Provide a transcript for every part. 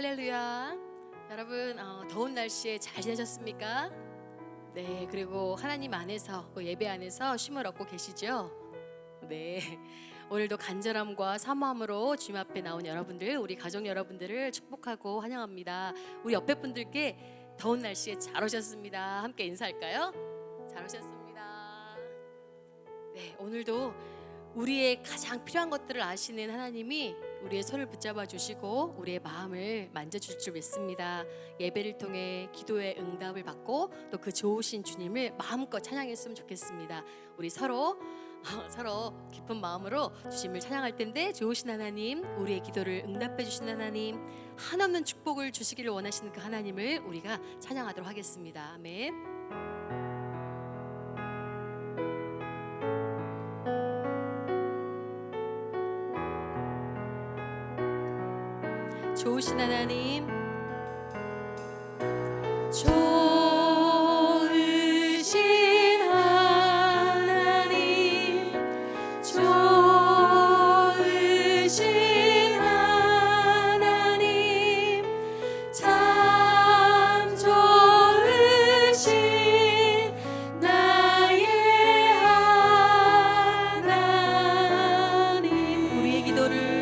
할렐루야. 여러분 더운 날씨에 잘 지내셨습니까? 네, 그리고 하나님 안에서 예배 안에서 쉼을 얻고 계시죠? 네, 오늘도 간절함과 사모함으로 주님 앞에 나온 여러분들, 우리 가족 여러분들을 축복하고 환영합니다. 우리 옆에 분들께 더운 날씨에 잘 오셨습니다. 함께 인사할까요? 잘 오셨습니다. 네, 오늘도 우리의 가장 필요한 것들을 아시는 하나님이 우리의 손을 붙잡아 주시고 우리의 마음을 만져줄 줄 믿습니다. 예배를 통해 기도의 응답을 받고 또 그 좋으신 주님을 마음껏 찬양했으면 좋겠습니다. 우리 서로 깊은 마음으로 주님을 찬양할 텐데, 좋으신 하나님, 우리의 기도를 응답해 주시는 하나님, 한없는 축복을 주시기를 원하시는 그 하나님을 우리가 찬양하도록 하겠습니다. 아멘. 좋으신 하나님, 좋으신 하나님, 좋으신 하나님, 참 좋으신 나의 하나님. 우리의 기도를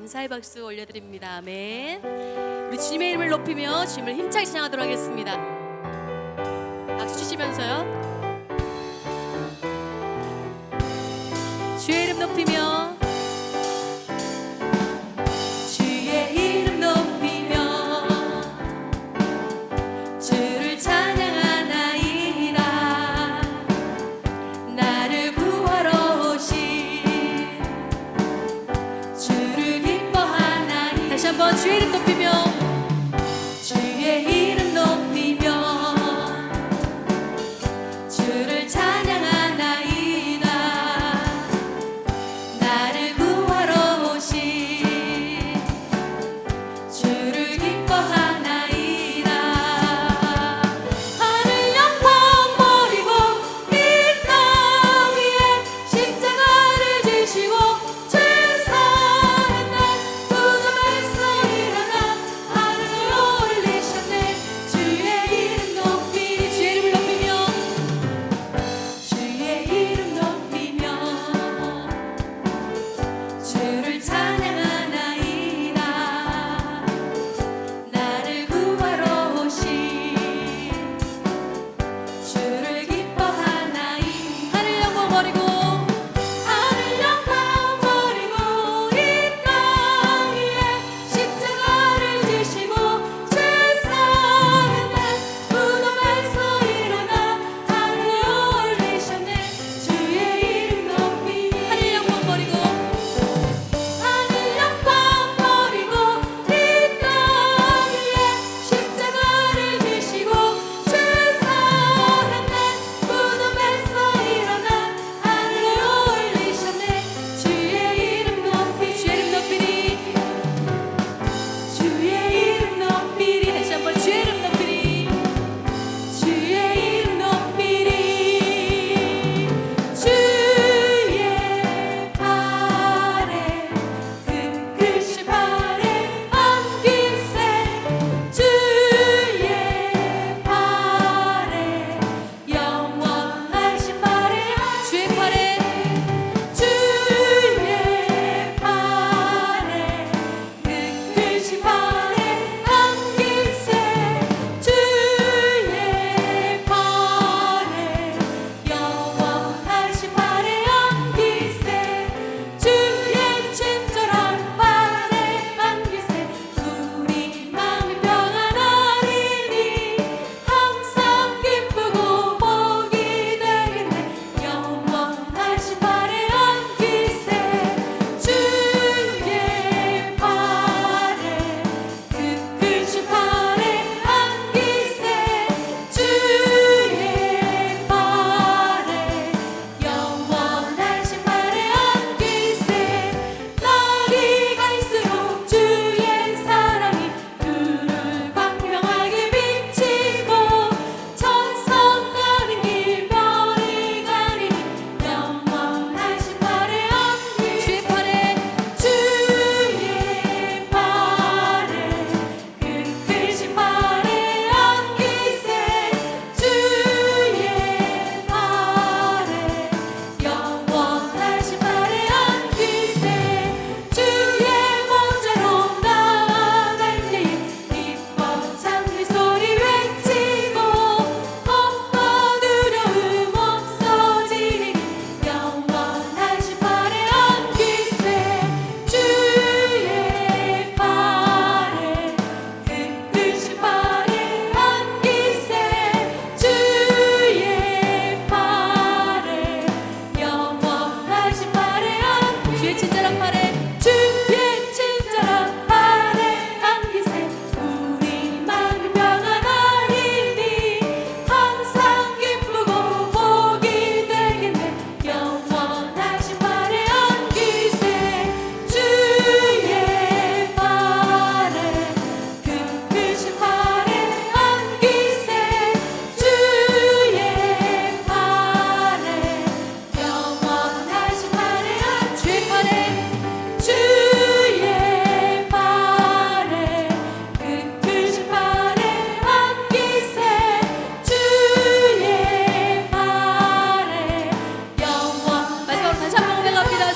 감사의 박수 올려드립니다. 아멘. 우리 주님의 이름을 높이며 주님을 힘차게 찬양하도록 하겠습니다. 박수 치시면서요. 주의 이름 높이며, 주의 이름 높이며 주를 찬양하나이다. 나를 구하러 오신 주를 기뻐하나이다. 다시 한번 주의 이름 높이며, 주의 이름 높이며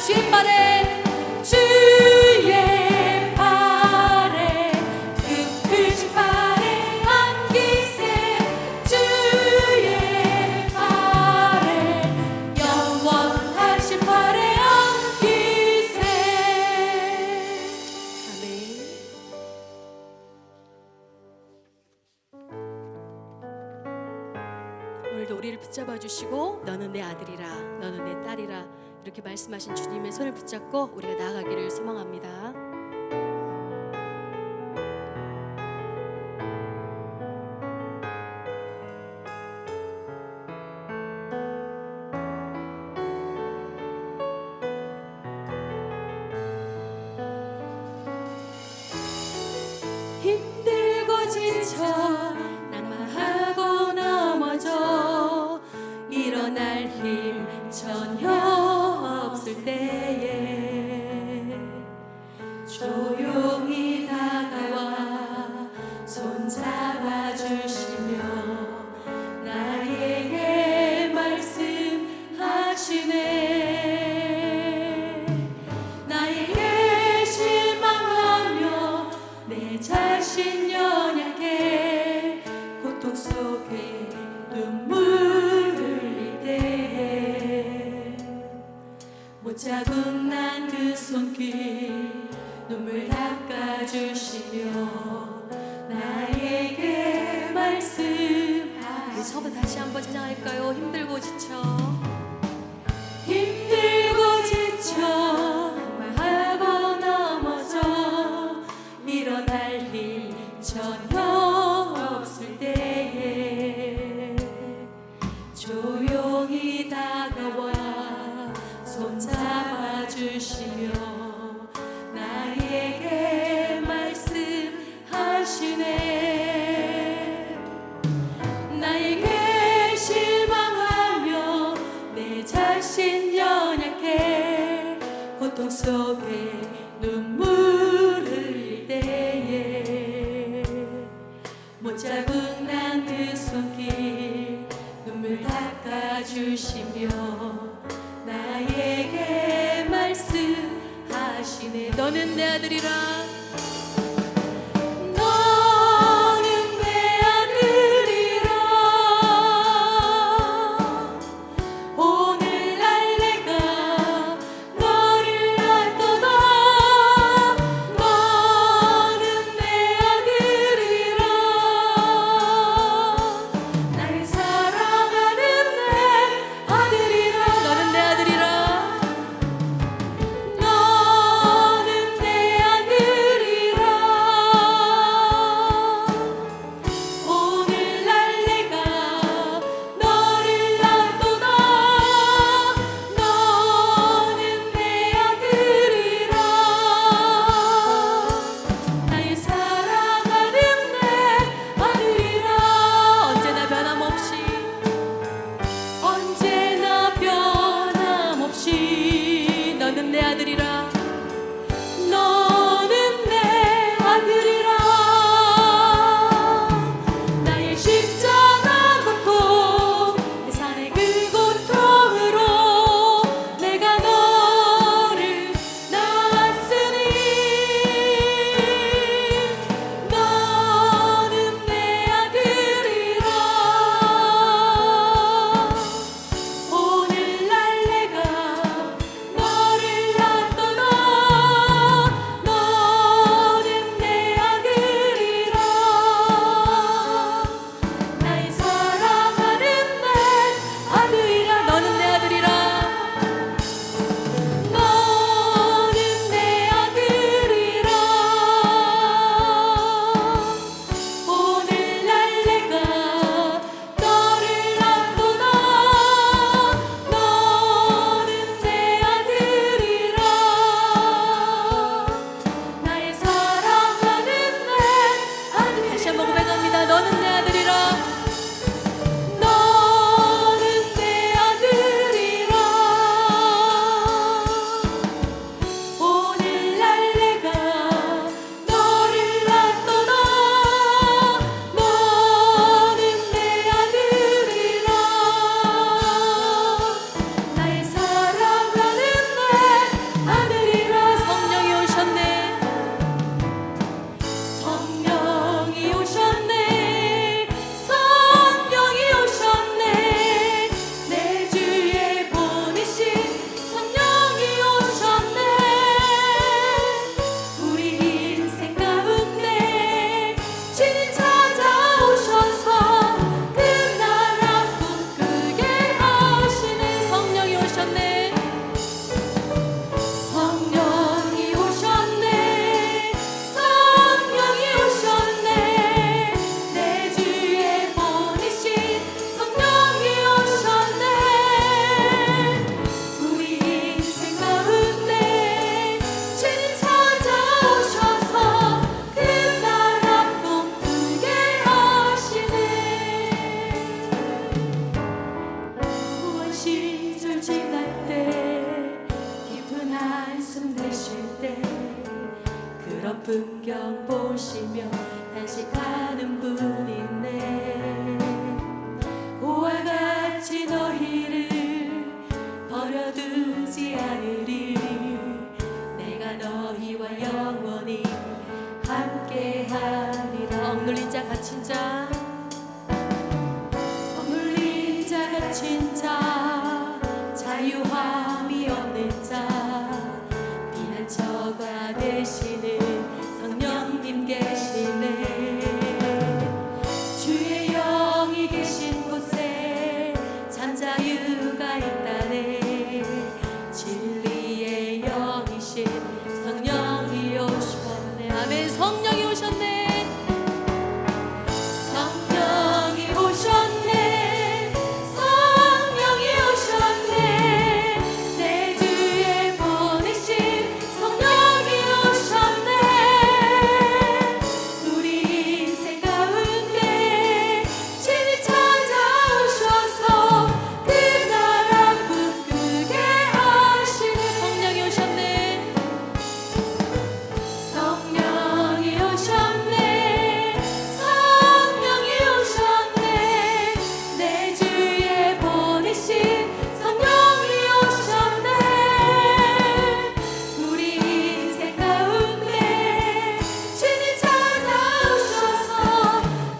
주의 팔에 주의 팔에 그 크신 팔에 안기세 주의 팔에 영원하신 팔에 안기세. 아멘. 오늘도 우리를 붙잡아 주시고 너는 내 아들이라 너는 내 딸이라 이렇게 말씀하신 주님의 손을 붙잡고 우리가 나아가기를 소망합니다. 힘들고 지쳐 낙마하고 넘어져 일어날 힘 전혀 없을 때에 조용히 다가와 손잡아 주시며 나에게 말씀하시네. 나에게 실망하며 내 자신 연약해 고통 속에 눈물 흘릴 때 못자국 난 그 손길 눈물 닦아주시며 나에게 말씀하시네. 우리 처음부터 다시 한번 찬양할까요? 힘들고 지쳐 힘들고 지쳐 낙마하고 넘어져 일어날 힘 전혀 없을 때에 조용히 다가와 손잡아 주시며 나에게 말씀하시네. 나에게 실망하며 내 자신 연약해 고통 속에 눈물 흘릴 때에 못자국 난 그 손길 눈물 닦아주시며 나에게 말씀하시네. 너는 내 아들이라 너는 내 아들이라 오늘날 내가 너를 알도다. 너는 내 아들이라 날 사랑하는 내 아들이라. 너는 내 아들이라 너는 내 아들이라 오늘날 내가 너를 낳도다. 너는 내 아들이라 나의 사랑하는 내 아들이라. 언제나 변함없이 언제나 변함없이 너는 내 아들이라. 너는 내 아들이라. 나의 십자가 고통 해산의 그 고통으로 내가 너를 낳았으니 너는 내 아들이라. 오늘날 내가 너를 낳도다. 풍경 보시며 단식하는 분이네. 고와 같이 너희를 버려두지 않으리. 내가 너희와 영원히 함께하리라. 억눌린 자 갇힌 자, 억눌린 자 갇힌 자, 자유함이 없는 자, 피난처가 되시는 성령님 계시네. 주의 영이 계신 곳에 참 자유가 있다네. 진리의 영이신 성령이 오셨네. 아멘. 성령이 오셨네. 성령이 오셨네. 성령이 오셨네. 내 주에 보내신 성령이 오셨네. 우리 인생 가운데 신이 찾아오셔서 그 나라 꿈꾸게 하시는 성령이 오셨네. 성령이 오셨네. 성령이 오셨네. 내 주에 보내신 성령이 오셨네. 우리 인생 가운데 주님 찾아오셔서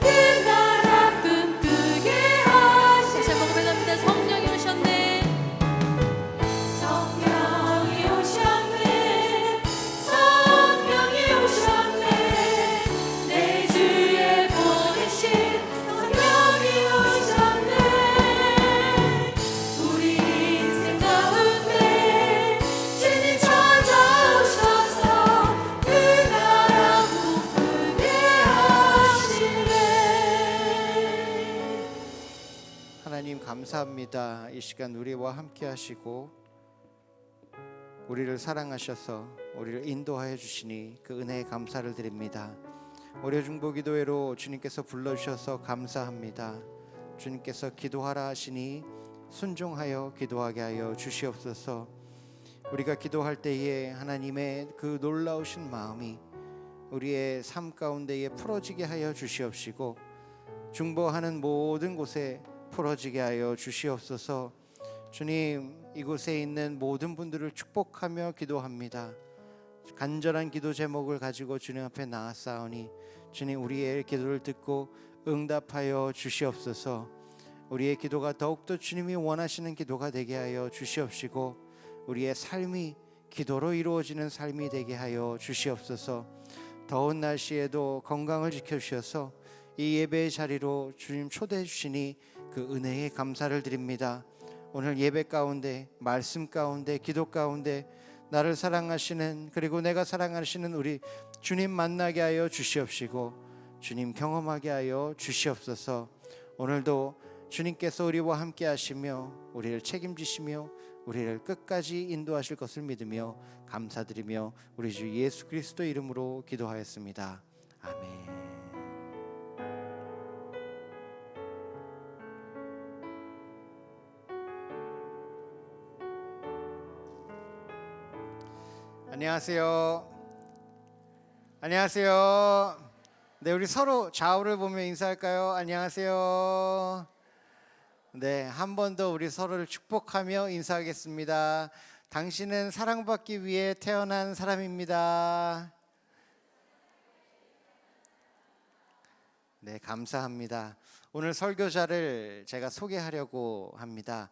그 나라 꿈꾸게 하시는 고백합니다. 성령이 오셨네. 성령이 오셨네. 성령이 오셨네. 내 주에 보내신 성령이 오셨네. 우리 인생 가운데 주님 찾아오셔서 그 나라 꿈꾸게 하시네. 하나님 감사합니다. 이 시간 우리와 함께 하시고 우리를 사랑하셔서 우리를 인도하여 주시니 그 은혜에 감사를 드립니다. 월요중보기도회로 주님께서 불러주셔서 감사합니다. 주님께서 기도하라 하시니 순종하여 기도하게 하여 주시옵소서. 우리가 기도할 때에 하나님의 그 놀라우신 마음이 우리의 삶 가운데에 풀어지게 하여 주시옵시고 중보하는 모든 곳에 풀어지게 하여 주시옵소서. 주님, 이곳에 있는 모든 분들을 축복하며 기도합니다. 간절한 기도 제목을 가지고 주님 앞에 나아싸우니 주님, 우리의 기도를 듣고 응답하여 주시옵소서. 우리의 기도가 더욱더 주님이 원하시는 기도가 되게 하여 주시옵시고 우리의 삶이 기도로 이루어지는 삶이 되게 하여 주시옵소서. 더운 날씨에도 건강을 지켜주셔서 이 예배의 자리로 주님 초대해 주시니 그 은혜에 감사를 드립니다. 오늘 예배 가운데, 말씀 가운데, 기도 가운데 나를 사랑하시는, 그리고 내가 사랑하시는 우리 주님 만나게 하여 주시옵시고 주님 경험하게 하여 주시옵소서. 오늘도 주님께서 우리와 함께 하시며 우리를 책임지시며 우리를 끝까지 인도하실 것을 믿으며 감사드리며 우리 주 예수 그리스도 이름으로 기도하였습니다. 아멘. 안녕하세요. 안녕하세요. 네, 우리 서로 좌우를 보며 인사할까요? 안녕하세요. 네, 한 번 더 우리 서로를 축복하며 인사하겠습니다. 당신은 사랑받기 위해 태어난 사람입니다. 네, 감사합니다. 오늘 설교자를 제가 소개하려고 합니다.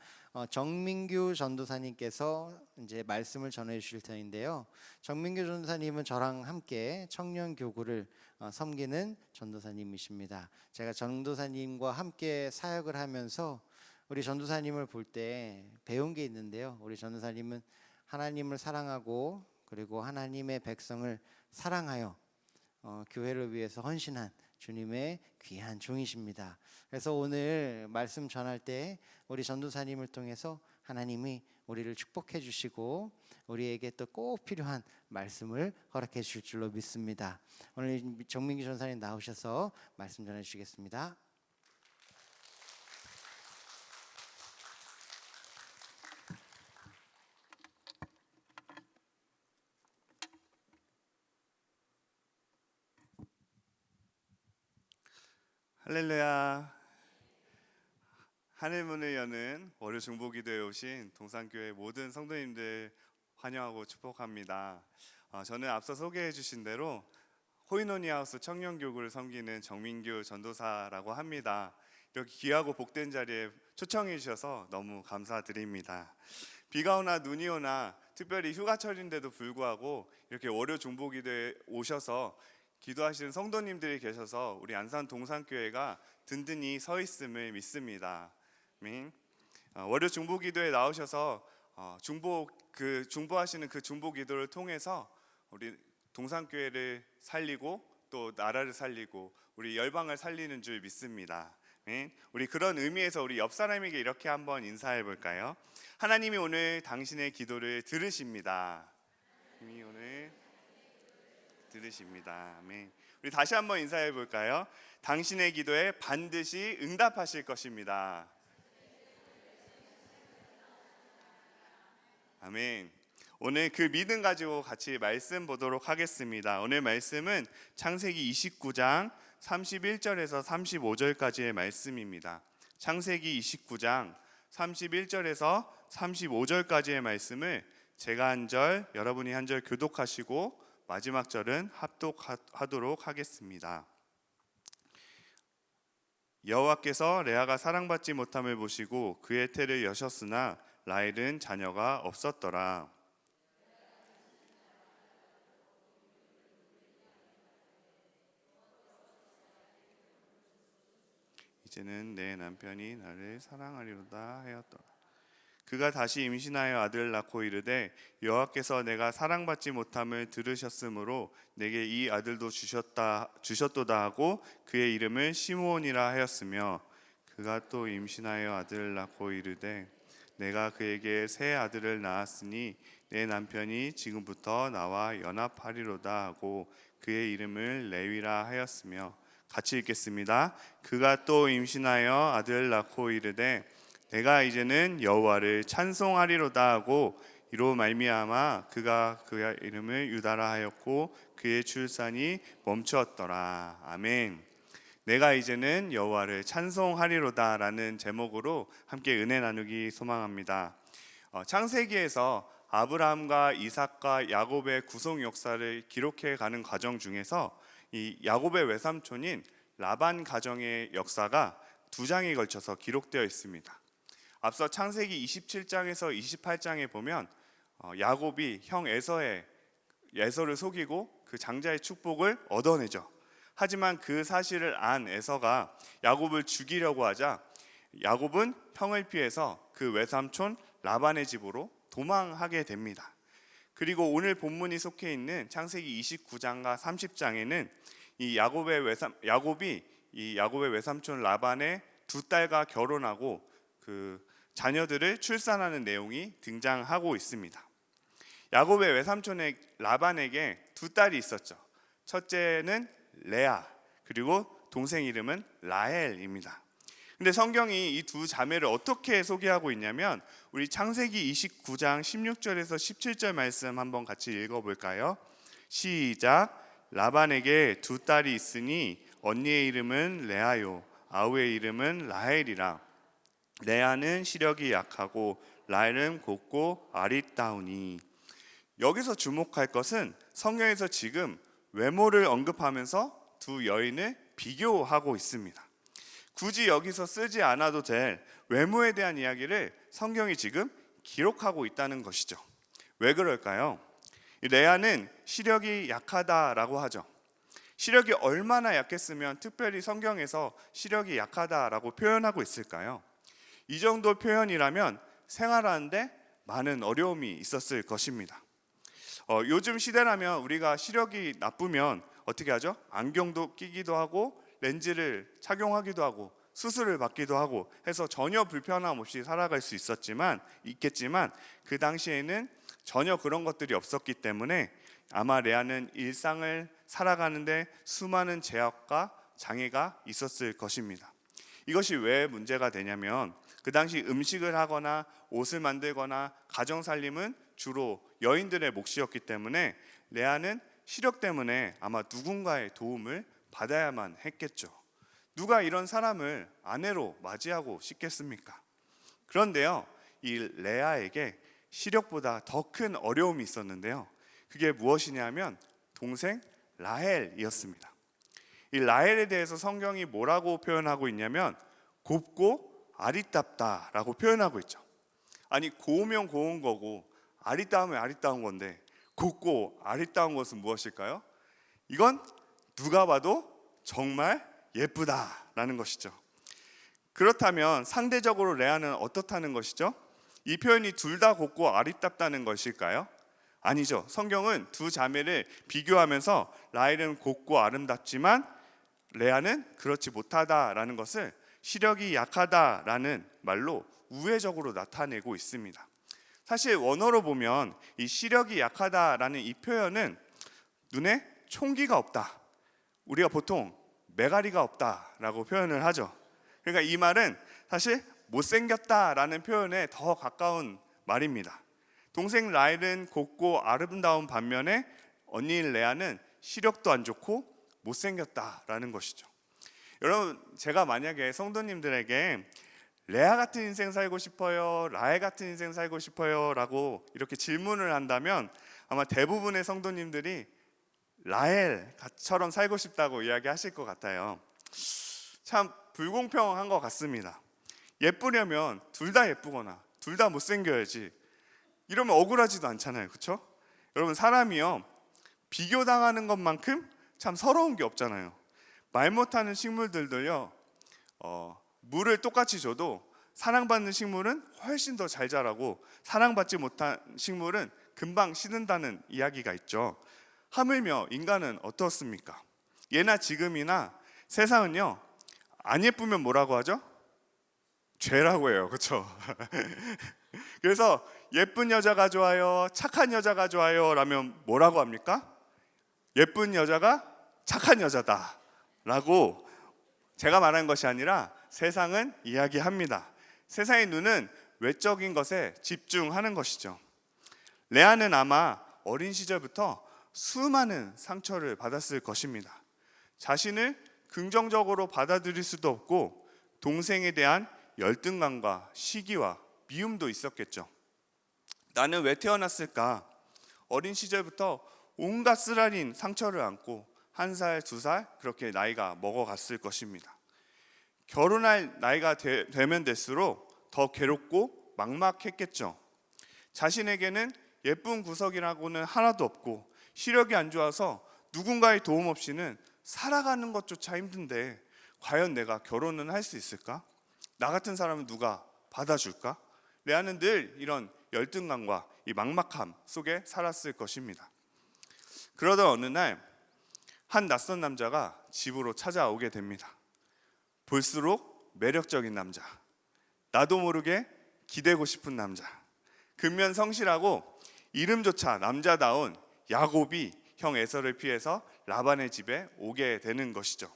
정민규 전도사님께서 이제 말씀을 전해 주실 터인데요. 정민규 전도사님은 저랑 함께 청년 교구를 섬기는 전도사님이십니다. 제가 전도사님과 함께 사역을 하면서 우리 전도사님을 볼 때 배운 게 있는데요. 우리 전도사님은 하나님을 사랑하고 그리고 하나님의 백성을 사랑하여 교회를 위해서 헌신한 주님의 귀한 종이십니다. 그래서 오늘 말씀 전할 때 우리 전도사님을 통해서 하나님이 우리를 축복해 주시고 우리에게 또 꼭 필요한 말씀을 허락해 주실 줄로 믿습니다. 오늘 정민기 전사님 나오셔서 말씀 전해 주시겠습니다. 할렐루야. 하늘문을 여는 월요 중보기도에 오신 동산교회 모든 성도님들 환영하고 축복합니다. 저는 앞서 소개해 주신 대로 호이노니하우스 청년교구를 섬기는 정민규 전도사라고 합니다. 이렇게 귀하고 복된 자리에 초청해 주셔서 너무 감사드립니다. 비가 오나 눈이 오나 특별히 휴가철인데도 불구하고 이렇게 월요 중보기도에 오셔서 기도하시는 성도님들이 계셔서 우리 안산 동산교회가 든든히 서 있음을 믿습니다. 아멘. 월요 중보기도에 나오셔서 중보하시는 그 중보기도를 통해서 우리 동산교회를 살리고 또 나라를 살리고 우리 열방을 살리는 줄 믿습니다. 아멘. 우리 그런 의미에서 우리 옆 사람에게 이렇게 한번 인사해 볼까요? 하나님이 오늘 당신의 기도를 들으십니다. 하나님이 오늘 들으십니다. 아멘. 우리 다시 한번 인사해 볼까요? 당신의 기도에 반드시 응답하실 것입니다. 아멘. 오늘 그 믿음 가지고 같이 말씀 보도록 하겠습니다. 오늘 말씀은 창세기 29장 31절에서 35절까지의 말씀입니다. 창세기 29장 31절에서 35절까지의 말씀을 제가 한 절, 여러분이 한 절 교독하시고 마지막 절은 합독하도록 하겠습니다. 여호와께서 레아가 사랑받지 못함을 보시고 그의 태를 여셨으나 라헬은 자녀가 없었더라. 이제는 내 남편이 나를 사랑하리로다 하였더라. 그가 다시 임신하여 아들을 낳고 이르되 여호와께서 내가 사랑받지 못함을 들으셨으므로 내게 이 아들도 주셨도다 하고 그의 이름을 시므온이라 하였으며 그가 또 임신하여 아들을 낳고 이르되 내가 그에게 새 아들을 낳았으니 내 남편이 지금부터 나와 연합하리로다 하고 그의 이름을 레위라 하였으며 같이 읽겠습니다. 그가 또 임신하여 아들을 낳고 이르되 내가 이제는 여호와를 찬송하리로다 하고 이로 말미암아 그가 그의 이름을 유다라 하였고 그의 출산이 멈추었더라. 아멘. 내가 이제는 여호와를 찬송하리로다 라는 제목으로 함께 은혜 나누기 소망합니다. 창세기에서 아브라함과 이삭과 야곱의 구속 역사를 기록해 가는 과정 중에서 이 야곱의 외삼촌인 라반 가정의 역사가 2장에 걸쳐서 기록되어 있습니다. 앞서 창세기 27장에서 28장에 보면 야곱이 형 에서를 속이고 그 장자의 축복을 얻어내죠. 하지만 그 사실을 안 에서가 야곱을 죽이려고 하자 야곱은 형을 피해서 그 외삼촌 라반의 집으로 도망하게 됩니다. 그리고 오늘 본문이 속해 있는 창세기 29장과 30장에는 이 야곱이 이 야곱의 외삼촌 라반의 두 딸과 결혼하고 그 자녀들을 출산하는 내용이 등장하고 있습니다. 야곱의 외삼촌의 라반에게 두 딸이 있었죠. 첫째는 레아, 그리고 동생 이름은 라헬입니다. 근데 성경이 이 두 자매를 어떻게 소개하고 있냐면 우리 창세기 29장 16절에서 17절 말씀 한번 같이 읽어볼까요? 시작. 라반에게 두 딸이 있으니 언니의 이름은 레아요 아우의 이름은 라헬이라. 레아는 시력이 약하고 라헬은 곱고 아리따우니. 여기서 주목할 것은 성경에서 지금 외모를 언급하면서 두 여인을 비교하고 있습니다. 굳이 여기서 쓰지 않아도 될 외모에 대한 이야기를 성경이 지금 기록하고 있다는 것이죠. 왜 그럴까요? 레아는 시력이 약하다라고 하죠. 시력이 얼마나 약했으면 특별히 성경에서 시력이 약하다라고 표현하고 있을까요? 이 정도 표현이라면 생활하는데 많은 어려움이 있었을 것입니다. 요즘 시대라면 우리가 시력이 나쁘면 어떻게 하죠? 안경도 끼기도 하고 렌즈를 착용하기도 하고 수술을 받기도 하고 해서 전혀 불편함 없이 살아갈 수 있겠지만 그 당시에는 전혀 그런 것들이 없었기 때문에 아마 레아는 일상을 살아가는데 수많은 제약과 장애가 있었을 것입니다. 이것이 왜 문제가 되냐면 그 당시 음식을 하거나 옷을 만들거나 가정 살림은 주로 여인들의 몫이었기 때문에 레아는 시력 때문에 아마 누군가의 도움을 받아야만 했겠죠. 누가 이런 사람을 아내로 맞이하고 싶겠습니까? 그런데요, 이 레아에게 시력보다 더 큰 어려움이 있었는데요. 그게 무엇이냐면 동생 라헬이었습니다. 이 라헬에 대해서 성경이 뭐라고 표현하고 있냐면 곱고 아리답다라고 표현하고 있죠. 아니, 고우면 고운 거고 아리따우면 아리따운 건데 곱고 아리따운 것은 무엇일까요? 이건 누가 봐도 정말 예쁘다라는 것이죠. 그렇다면 상대적으로 레아는 어떻다는 것이죠? 이 표현이 둘 다 곱고 아리답다는 것일까요? 아니죠. 성경은 두 자매를 비교하면서 라헬은 곱고 아름답지만 레아는 그렇지 못하다라는 것을 시력이 약하다라는 말로 우회적으로 나타내고 있습니다. 사실 원어로 보면 이 시력이 약하다라는 이 표현은 눈에 총기가 없다, 우리가 보통 메가리가 없다라고 표현을 하죠. 그러니까 이 말은 사실 못생겼다라는 표현에 더 가까운 말입니다. 동생 라헬은 곱고 아름다운 반면에 언니 레아는 시력도 안 좋고 못생겼다라는 것이죠. 여러분, 제가 만약에 성도님들에게 레아 같은 인생 살고 싶어요, 라헬 같은 인생 살고 싶어요 라고 이렇게 질문을 한다면 아마 대부분의 성도님들이 라헬처럼 살고 싶다고 이야기하실 것 같아요. 참 불공평한 것 같습니다. 예쁘려면 둘 다 예쁘거나 둘 다 못생겨야지, 이러면 억울하지도 않잖아요. 그렇죠? 여러분, 사람이요, 비교당하는 것만큼 참 서러운 게 없잖아요. 말 못하는 식물들도요, 물을 똑같이 줘도 사랑받는 식물은 훨씬 더 잘 자라고 사랑받지 못한 식물은 금방 식는다는 이야기가 있죠. 하물며 인간은 어떻습니까? 예나 지금이나 세상은요, 안 예쁘면 뭐라고 하죠? 죄라고 해요. 그렇죠? 그래서 예쁜 여자가 좋아요, 착한 여자가 좋아요 라면 뭐라고 합니까? 예쁜 여자가 착한 여자다 라고 제가 말하는 것이 아니라 세상은 이야기합니다. 세상의 눈은 외적인 것에 집중하는 것이죠. 레아는 아마 어린 시절부터 수많은 상처를 받았을 것입니다. 자신을 긍정적으로 받아들일 수도 없고 동생에 대한 열등감과 시기와 미움도 있었겠죠. 나는 왜 태어났을까? 어린 시절부터 온갖 쓰라린 상처를 안고 1살, 2살 그렇게 나이가 먹어갔을 것입니다. 결혼할 나이가 되면 될수록 더 괴롭고 막막했겠죠. 자신에게는 예쁜 구석이라고는 하나도 없고 시력이 안 좋아서 누군가의 도움 없이는 살아가는 것조차 힘든데 과연 내가 결혼은 할 수 있을까? 나 같은 사람은 누가 받아줄까? 레아는 늘 이런 열등감과 이 막막함 속에 살았을 것입니다. 그러던 어느 날 한 낯선 남자가 집으로 찾아오게 됩니다. 볼수록 매력적인 남자, 나도 모르게 기대고 싶은 남자, 근면 성실하고 이름조차 남자다운 야곱이 형 에서를 피해서 라반의 집에 오게 되는 것이죠.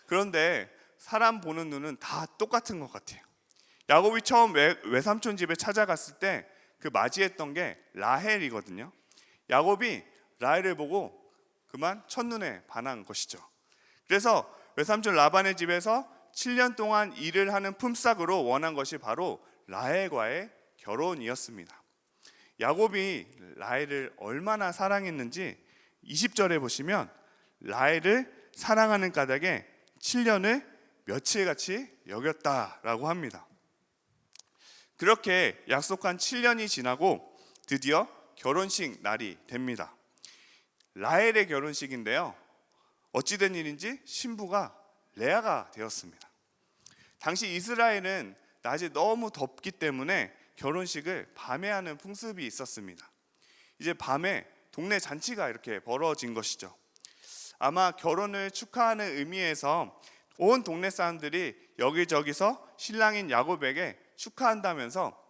그런데 사람 보는 눈은 다 똑같은 것 같아요. 야곱이 처음 외삼촌 집에 찾아갔을 때 그 맞이했던 게 라헬이거든요. 야곱이 라헬을 보고 그만 첫눈에 반한 것이죠. 그래서 외삼촌 라반의 집에서 7년 동안 일을 하는 품삯으로 원한 것이 바로 라헬과의 결혼이었습니다. 야곱이 라헬을 얼마나 사랑했는지 20절에 보시면 라헬을 사랑하는 까닭에 7년을 며칠같이 여겼다라고 합니다. 그렇게 약속한 7년이 지나고 드디어 결혼식 날이 됩니다. 라헬의 결혼식인데요, 어찌된 일인지 신부가 레아가 되었습니다. 당시 이스라엘은 낮에 너무 덥기 때문에 결혼식을 밤에 하는 풍습이 있었습니다. 이제 밤에 동네 잔치가 이렇게 벌어진 것이죠. 아마 결혼을 축하하는 의미에서 온 동네 사람들이 여기저기서 신랑인 야곱에게 축하한다면서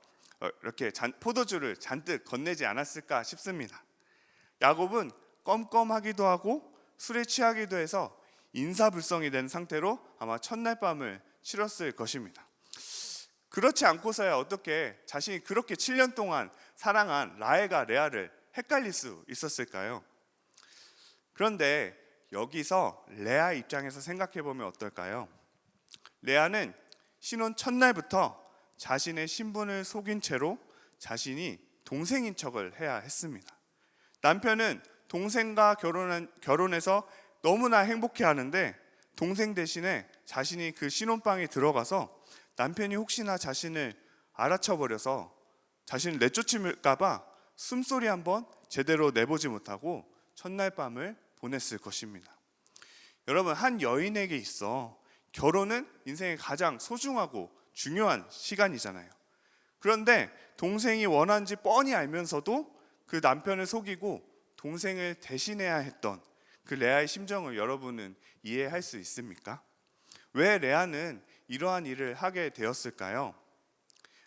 이렇게 포도주를 잔뜩 건네지 않았을까 싶습니다. 야곱은 껌껌하기도 하고 술에 취하기도 해서 인사불성이 된 상태로 아마 첫날 밤을 치렀을 것입니다. 그렇지 않고서야 어떻게 자신이 그렇게 7년 동안 사랑한 라헬과 레아를 헷갈릴 수 있었을까요? 그런데 여기서 레아 입장에서 생각해 보면 어떨까요? 레아는 신혼 첫날부터 자신의 신분을 속인 채로 자신이 동생인 척을 해야 했습니다. 남편은 동생과 결혼해서 너무나 행복해하는데 동생 대신에 자신이 그 신혼방에 들어가서 남편이 혹시나 자신을 알아쳐 버려서 자신을 내쫓을까 봐 숨소리 한번 제대로 내보지 못하고 첫날 밤을 보냈을 것입니다. 여러분, 한 여인에게 있어 결혼은 인생의 가장 소중하고 중요한 시간이잖아요. 그런데 동생이 원하는지 뻔히 알면서도 그 남편을 속이고 동생을 대신해야 했던 그 레아의 심정을 여러분은 이해할 수 있습니까? 왜 레아는 이러한 일을 하게 되었을까요?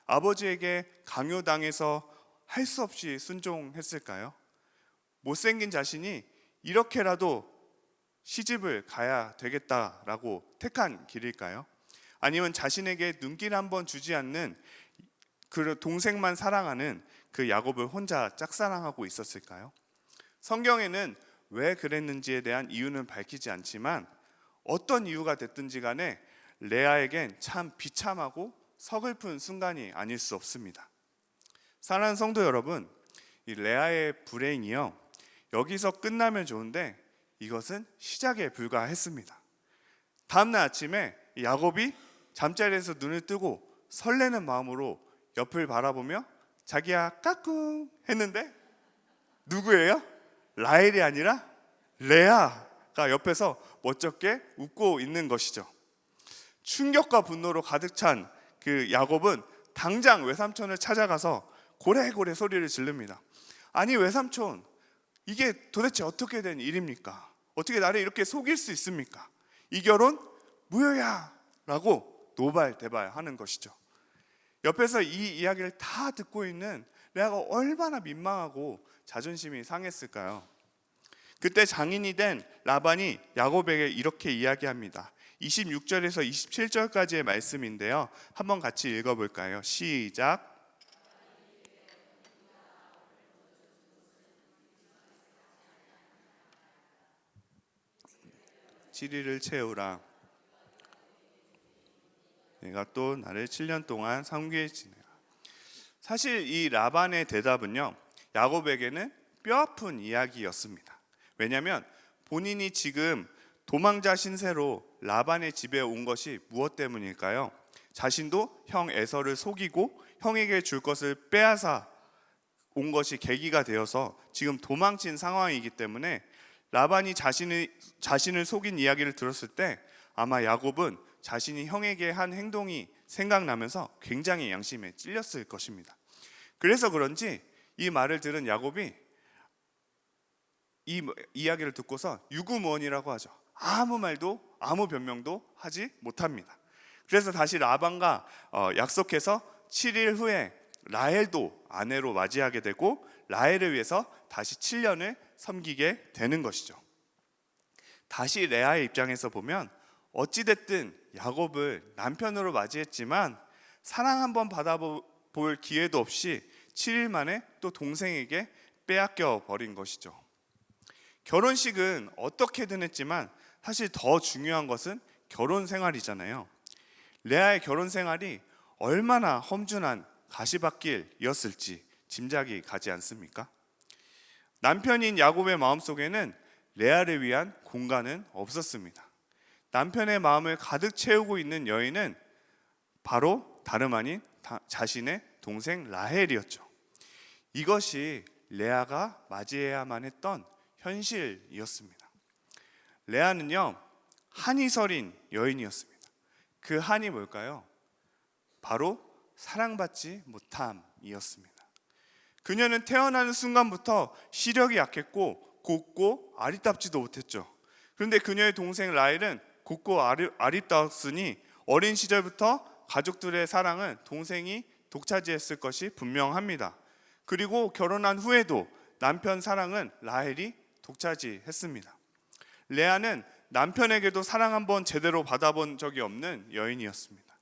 아버지에게 강요당해서 할 수 없이 순종했을까요? 못생긴 자신이 이렇게라도 시집을 가야 되겠다라고 택한 길일까요? 아니면 자신에게 눈길 한번 주지 않는 그 동생만 사랑하는 그 야곱을 혼자 짝사랑하고 있었을까요? 성경에는 왜 그랬는지에 대한 이유는 밝히지 않지만 어떤 이유가 됐든지 간에 레아에겐 참 비참하고 서글픈 순간이 아닐 수 없습니다. 사랑하는 성도 여러분, 이 레아의 불행이요, 여기서 끝나면 좋은데 이것은 시작에 불과했습니다. 다음날 아침에 야곱이 잠자리에서 눈을 뜨고 설레는 마음으로 옆을 바라보며 자기야 까꿍 했는데 누구예요? 라헬이 아니라 레아가 옆에서 멋쩍게 웃고 있는 것이죠. 충격과 분노로 가득 찬 그 야곱은 당장 외삼촌을 찾아가서 고래고래 소리를 지릅니다. 아니 외삼촌, 이게 도대체 어떻게 된 일입니까? 어떻게 나를 이렇게 속일 수 있습니까? 이 결혼 무효야 라고 노발대발하는 것이죠. 옆에서 이 이야기를 다 듣고 있는 레아가 얼마나 민망하고 자존심이 상했을까요? 그때 장인이 된 라반이 야곱에게 이렇게 이야기합니다. 26절에서 27절까지의 말씀인데요, 한번 같이 읽어볼까요? 시작. 7일을 채우라. 내가 또 나를 7년 동안 섬기게 지내라. 사실 이 라반의 대답은요, 야곱에게는 뼈아픈 이야기였습니다. 왜냐하면 본인이 지금 도망자 신세로 라반의 집에 온 것이 무엇 때문일까요? 자신도 형 에서를 속이고 형에게 줄 것을 빼앗아 온 것이 계기가 되어서 지금 도망친 상황이기 때문에 라반이 자신을 속인 이야기를 들었을 때 아마 야곱은 자신이 형에게 한 행동이 생각나면서 굉장히 양심에 찔렸을 것입니다. 그래서 그런지 이 말을 들은 야곱이 이 이야기를 듣고서 유구무원이라고 하죠. 아무 말도 아무 변명도 하지 못합니다. 그래서 다시 라반과 약속해서 7일 후에 라헬도 아내로 맞이하게 되고 라헬을 위해서 다시 7년을 섬기게 되는 것이죠. 다시 레아의 입장에서 보면 어찌됐든 야곱을 남편으로 맞이했지만 사랑 한번 받아볼 기회도 없이 7일 만에 또 동생에게 빼앗겨 버린 것이죠. 결혼식은 어떻게든 했지만 사실 더 중요한 것은 결혼 생활이잖아요. 레아의 결혼 생활이 얼마나 험준한 가시밭길이었을지 짐작이 가지 않습니까? 남편인 야곱의 마음속에는 레아를 위한 공간은 없었습니다. 남편의 마음을 가득 채우고 있는 여인은 바로 다름 아닌 자신의 동생 라헬이었죠. 이것이 레아가 맞이해야만 했던 현실이었습니다. 레아는요, 한이 서린 여인이었습니다. 그 한이 뭘까요? 바로 사랑받지 못함이었습니다. 그녀는 태어나는 순간부터 시력이 약했고 곱고 아리답지도 못했죠. 그런데 그녀의 동생 라헬은 곱고 아리따웠으니 어린 시절부터 가족들의 사랑은 동생이 독차지했을 것이 분명합니다. 그리고 결혼한 후에도 남편 사랑은 라헬이 독차지했습니다. 레아는 남편에게도 사랑 한번 제대로 받아본 적이 없는 여인이었습니다.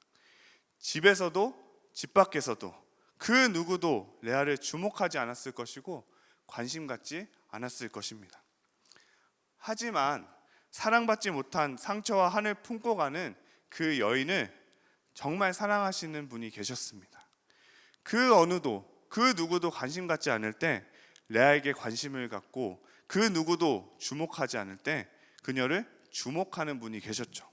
집에서도 집 밖에서도 그 누구도 레아를 주목하지 않았을 것이고 관심 갖지 않았을 것입니다. 하지만 사랑받지 못한 상처와 한을 품고 가는 그 여인을 정말 사랑하시는 분이 계셨습니다. 그 누구도 관심 갖지 않을 때 레아에게 관심을 갖고, 그 누구도 주목하지 않을 때 그녀를 주목하는 분이 계셨죠.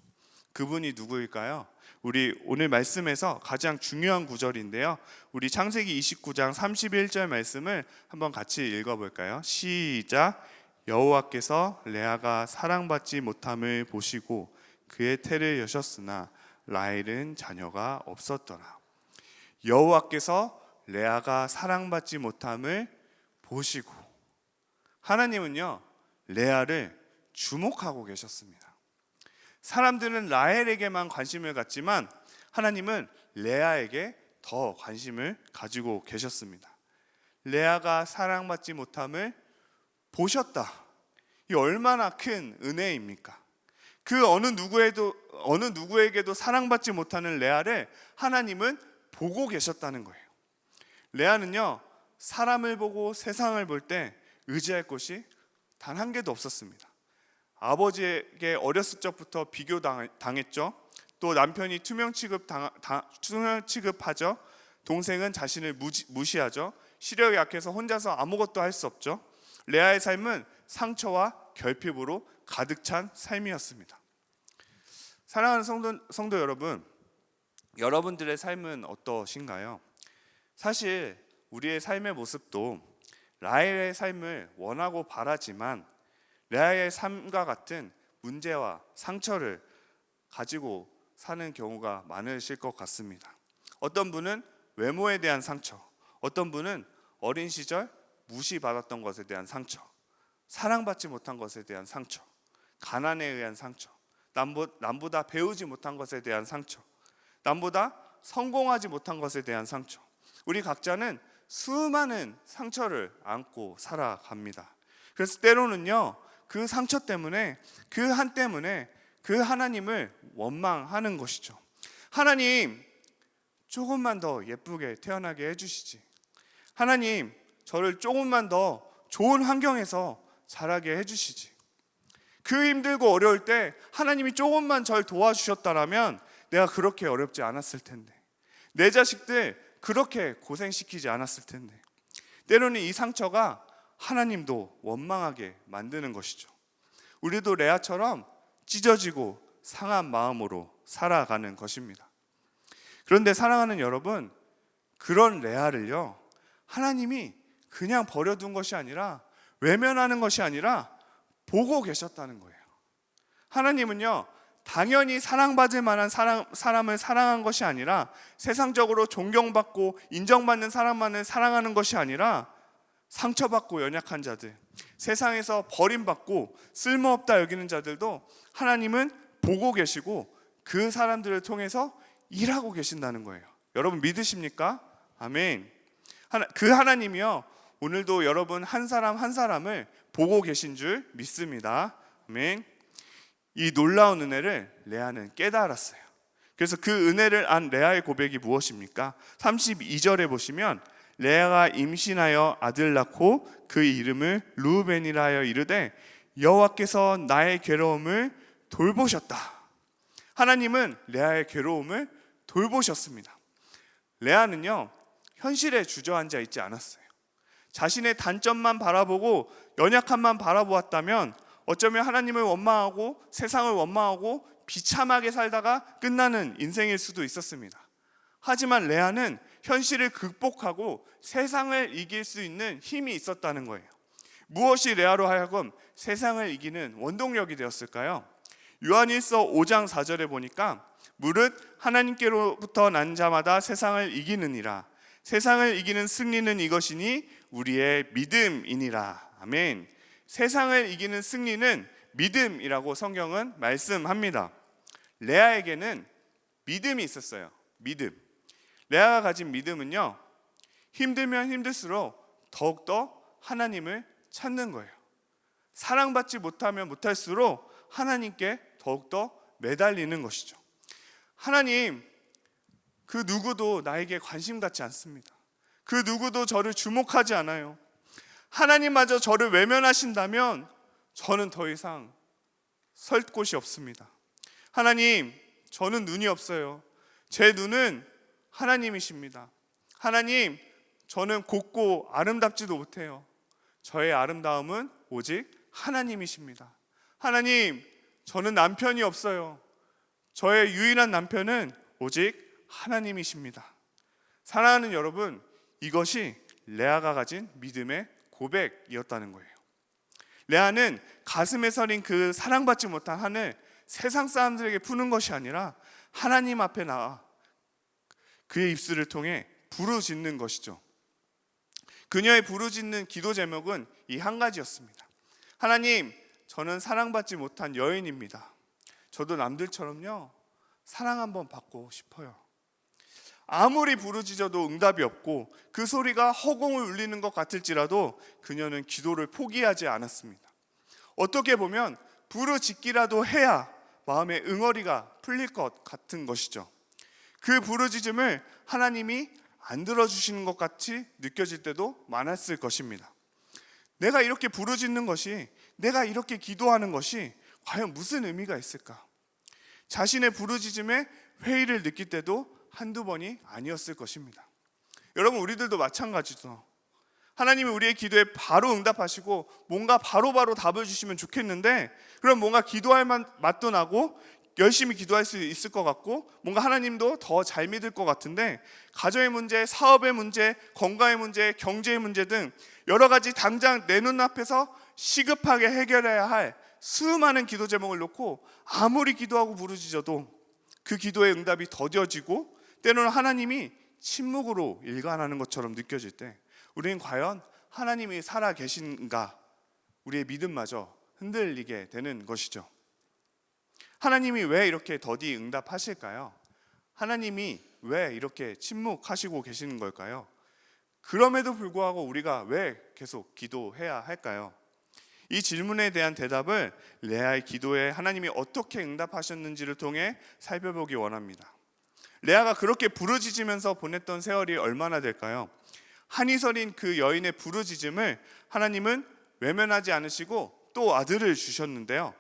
그분이 누구일까요? 우리 오늘 말씀에서 가장 중요한 구절인데요, 우리 창세기 29장 31절 말씀을 한번 같이 읽어볼까요? 시작. 여호와께서 레아가 사랑받지 못함을 보시고 그의 태를 여셨으나 라헬은 자녀가 없었더라. 여호와께서 레아가 사랑받지 못함을 보시고, 하나님은요 레아를 주목하고 계셨습니다. 사람들은 라헬에게만 관심을 갖지만 하나님은 레아에게 더 관심을 가지고 계셨습니다. 레아가 사랑받지 못함을 보셨다. 이 얼마나 큰 은혜입니까? 그 어느 누구에게도 사랑받지 못하는 레아를 하나님은 보고 계셨다는 거예요. 레아는요 사람을 보고 세상을 볼 때 의지할 곳이 단 한 개도 없었습니다. 아버지에게 어렸을 적부터 비교당했죠. 또 남편이 투명 취급하죠. 동생은 자신을 무시하죠. 시력이 약해서 혼자서 아무것도 할 수 없죠. 레아의 삶은 상처와 결핍으로 가득 찬 삶이었습니다. 사랑하는 성도 여러분, 여러분들의 삶은 어떠신가요? 사실 우리의 삶의 모습도 라헬의 삶을 원하고 바라지만 레아의 삶과 같은 문제와 상처를 가지고 사는 경우가 많으실 것 같습니다. 어떤 분은 외모에 대한 상처, 어떤 분은 어린 시절 무시받았던 것에 대한 상처, 사랑받지 못한 것에 대한 상처, 가난에 의한 상처, 남보다 배우지 못한 것에 대한 상처, 남보다 성공하지 못한 것에 대한 상처. 우리 각자는 수많은 상처를 안고 살아갑니다. 그래서 때로는요 그 상처 때문에, 그 한 때문에 그 하나님을 원망하는 것이죠. 하나님, 조금만 더 예쁘게 태어나게 해주시지. 하나님, 저를 조금만 더 좋은 환경에서 자라게 해주시지. 그 힘들고 어려울 때 하나님이 조금만 절 도와주셨다라면 내가 그렇게 어렵지 않았을 텐데, 내 자식들 그렇게 고생시키지 않았을 텐데. 때로는 이 상처가 하나님도 원망하게 만드는 것이죠. 우리도 레아처럼 찢어지고 상한 마음으로 살아가는 것입니다. 그런데 사랑하는 여러분, 그런 레아를요 하나님이 그냥 버려둔 것이 아니라, 외면하는 것이 아니라 보고 계셨다는 거예요. 하나님은요 당연히 사랑받을 만한 사람을 사랑한 것이 아니라, 세상적으로 존경받고 인정받는 사람만을 사랑하는 것이 아니라, 상처받고 연약한 자들, 세상에서 버림받고 쓸모없다 여기는 자들도 하나님은 보고 계시고 그 사람들을 통해서 일하고 계신다는 거예요. 여러분 믿으십니까? 아멘. 그 하나님이요 오늘도 여러분 한 사람 한 사람을 보고 계신 줄 믿습니다. 아멘. 이 놀라운 은혜를 레아는 깨달았어요. 그래서 그 은혜를 안 레아의 고백이 무엇입니까? 32절에 보시면 레아가 임신하여 아들 낳고 그 이름을 르우벤이라 하여 이르되 여호와께서 나의 괴로움을 돌보셨다. 하나님은 레아의 괴로움을 돌보셨습니다. 레아는요 현실에 주저앉아 있지 않았어요. 자신의 단점만 바라보고 연약함만 바라보았다면 어쩌면 하나님을 원망하고 세상을 원망하고 비참하게 살다가 끝나는 인생일 수도 있었습니다. 하지만 레아는 현실을 극복하고 세상을 이길 수 있는 힘이 있었다는 거예요. 무엇이 레아로 하여금 세상을 이기는 원동력이 되었을까요? 요한일서 5장 4절에 보니까 무릇 하나님께로부터 난 자마다 세상을 이기느니라. 세상을 이기는 승리는 이것이니 우리의 믿음이니라. 아멘. 세상을 이기는 승리는 믿음이라고 성경은 말씀합니다. 레아에게는 믿음이 있었어요. 믿음. 레아가 가진 믿음은요 힘들면 힘들수록 더욱더 하나님을 찾는 거예요. 사랑받지 못하면 못할수록 하나님께 더욱더 매달리는 것이죠. 하나님, 그 누구도 나에게 관심 갖지 않습니다. 그 누구도 저를 주목하지 않아요. 하나님마저 저를 외면하신다면 저는 더 이상 설 곳이 없습니다. 하나님, 저는 눈이 없어요. 제 눈은 하나님이십니다. 하나님, 저는 곱고 아름답지도 못해요. 저의 아름다움은 오직 하나님이십니다. 하나님, 저는 남편이 없어요. 저의 유일한 남편은 오직 하나님이십니다. 사랑하는 여러분, 이것이 레아가 가진 믿음의 고백이었다는 거예요. 레아는 가슴에 서린 그 사랑받지 못한 한을 세상 사람들에게 푸는 것이 아니라 하나님 앞에 나와 그의 입술을 통해 부르짖는 것이죠. 그녀의 부르짖는 기도 제목은 이 한 가지였습니다. 하나님, 저는 사랑받지 못한 여인입니다. 저도 남들처럼요, 사랑 한번 받고 싶어요. 아무리 부르짖어도 응답이 없고 그 소리가 허공을 울리는 것 같을지라도 그녀는 기도를 포기하지 않았습니다. 어떻게 보면 부르짖기라도 해야 마음의 응어리가 풀릴 것 같은 것이죠. 그 부르짖음을 하나님이 안 들어주시는 것 같이 느껴질 때도 많았을 것입니다. 내가 이렇게 부르짖는 것이, 내가 이렇게 기도하는 것이 과연 무슨 의미가 있을까? 자신의 부르짖음에 회의를 느낄 때도 한두 번이 아니었을 것입니다. 여러분, 우리들도 마찬가지죠. 하나님이 우리의 기도에 바로 응답하시고 뭔가 바로바로 답을 주시면 좋겠는데, 그럼 뭔가 기도할 맛도 나고 열심히 기도할 수 있을 것 같고 뭔가 하나님도 더 잘 믿을 것 같은데, 가정의 문제, 사업의 문제, 건강의 문제, 경제의 문제 등 여러 가지 당장 내 눈앞에서 시급하게 해결해야 할 수많은 기도 제목을 놓고 아무리 기도하고 부르짖어도 그 기도의 응답이 더뎌지고 때로는 하나님이 침묵으로 일관하는 것처럼 느껴질 때, 우리는 과연 하나님이 살아 계신가, 우리의 믿음마저 흔들리게 되는 것이죠. 하나님이 왜 이렇게 더디 응답하실까요? 하나님이 왜 이렇게 침묵하시고 계시는 걸까요? 그럼에도 불구하고 우리가 왜 계속 기도해야 할까요? 이 질문에 대한 대답을 레아의 기도에 하나님이 어떻게 응답하셨는지를 통해 살펴보기 원합니다. 레아가 그렇게 부르짖으면서 보냈던 세월이 얼마나 될까요? 한이 서린 그 여인의 부르짖음을 하나님은 외면하지 않으시고 또 아들을 주셨는데요.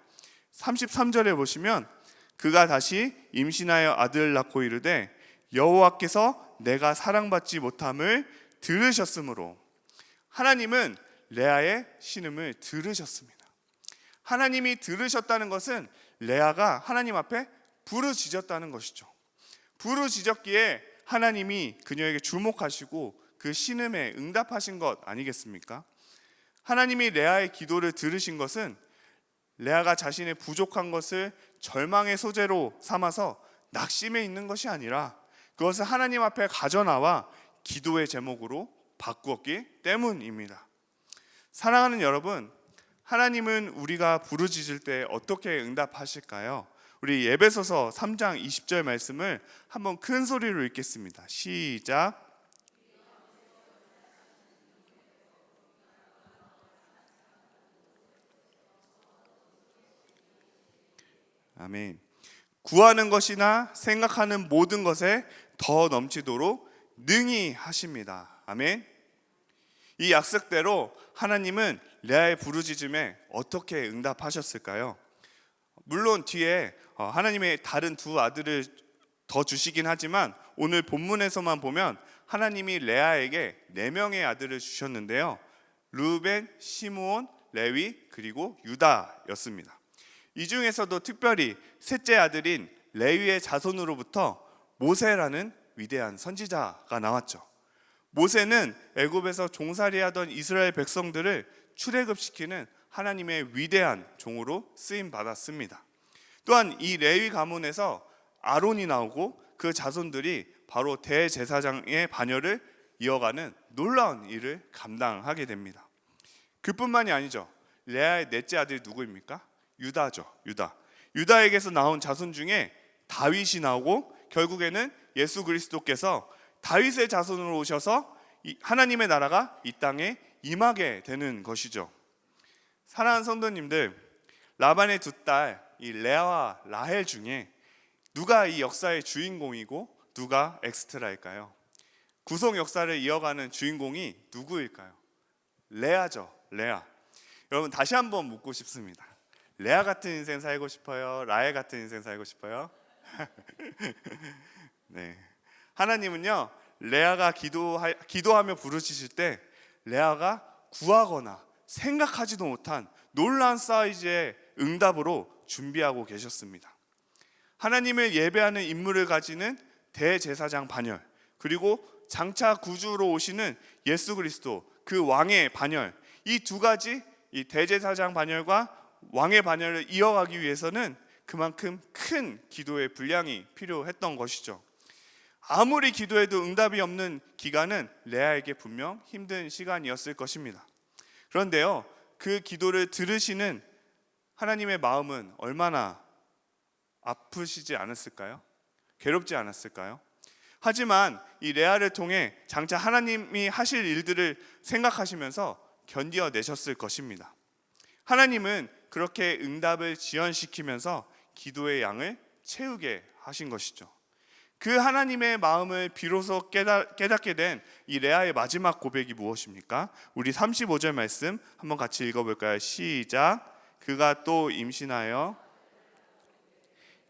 33절에 보시면 그가 다시 임신하여 아들을 낳고 이르되 여호와께서 내가 사랑받지 못함을 들으셨으므로, 하나님은 레아의 신음을 들으셨습니다. 하나님이 들으셨다는 것은 레아가 하나님 앞에 부르짖었다는 것이죠. 부르짖었기에 하나님이 그녀에게 주목하시고 그 신음에 응답하신 것 아니겠습니까? 하나님이 레아의 기도를 들으신 것은 레아가 자신의 부족한 것을 절망의 소재로 삼아서 낙심해 있는 것이 아니라 그것을 하나님 앞에 가져나와 기도의 제목으로 바꾸었기 때문입니다. 사랑하는 여러분, 하나님은 우리가 부르짖을 때 어떻게 응답하실까요? 우리 에베소서 3장 20절 말씀을 한번 큰 소리로 읽겠습니다. 시작. 아멘. 구하는 것이나 생각하는 모든 것에 더 넘치도록 능히 하십니다. 아멘. 이 약속대로 하나님은 레아의 부르짖음에 어떻게 응답하셨을까요? 물론 뒤에 하나님의 다른 두 아들을 더 주시긴 하지만 오늘 본문에서만 보면 하나님이 레아에게 4명의 아들을 주셨는데요. 르우벤, 시므온, 레위 그리고 유다였습니다. 이 중에서도 특별히 셋째 아들인 레위의 자손으로부터 모세라는 위대한 선지자가 나왔죠. 모세는 애굽에서 종살이하던 이스라엘 백성들을 출애굽시키는 하나님의 위대한 종으로 쓰임 받았습니다. 또한 이 레위 가문에서 아론이 나오고 그 자손들이 바로 대제사장의 반열을 이어가는 놀라운 일을 감당하게 됩니다. 그뿐만이 아니죠. 레아의 넷째 아들이 누구입니까? 유다죠. 유다에게서 나온 자손 중에 다윗이 나오고 결국에는 예수 그리스도께서 다윗의 자손으로 오셔서 하나님의 나라가 이 땅에 임하게 되는 것이죠. 사랑하는 성도님들, 라반의 두 딸 이 레아와 라헬 중에 누가 이 역사의 주인공이고 누가 엑스트라일까요? 구속 역사를 이어가는 주인공이 누구일까요? 레아죠. 레아. 여러분, 다시 한번 묻고 싶습니다. 레아 같은 인생 살고 싶어요? 라헬 같은 인생 살고 싶어요? 네. 하나님은요, 레아가 기도하며 부르짖을 때 레아가 구하거나 생각하지도 못한 놀라운 사이즈의 응답으로 준비하고 계셨습니다. 하나님을 예배하는 임무를 가지는 대제사장 반열, 그리고 장차 구주로 오시는 예수 그리스도, 그 왕의 반열, 이 두 가지, 이 대제사장 반열과 왕의 반열을 이어가기 위해서는 그만큼 큰 기도의 분량이 필요했던 것이죠. 아무리 기도해도 응답이 없는 기간은 레아에게 분명 힘든 시간이었을 것입니다. 그런데요, 그 기도를 들으시는 하나님의 마음은 얼마나 아프시지 않았을까요? 괴롭지 않았을까요? 하지만 이 레아를 통해 장차 하나님이 하실 일들을 생각하시면서 견디어내셨을 것입니다. 하나님은 그렇게 응답을 지연시키면서 기도의 양을 채우게 하신 것이죠. 그 하나님의 마음을 비로소 깨닫게 된 이 레아의 마지막 고백이 무엇입니까? 우리 35절 말씀 한번 같이 읽어볼까요? 시작. 그가 또 임신하여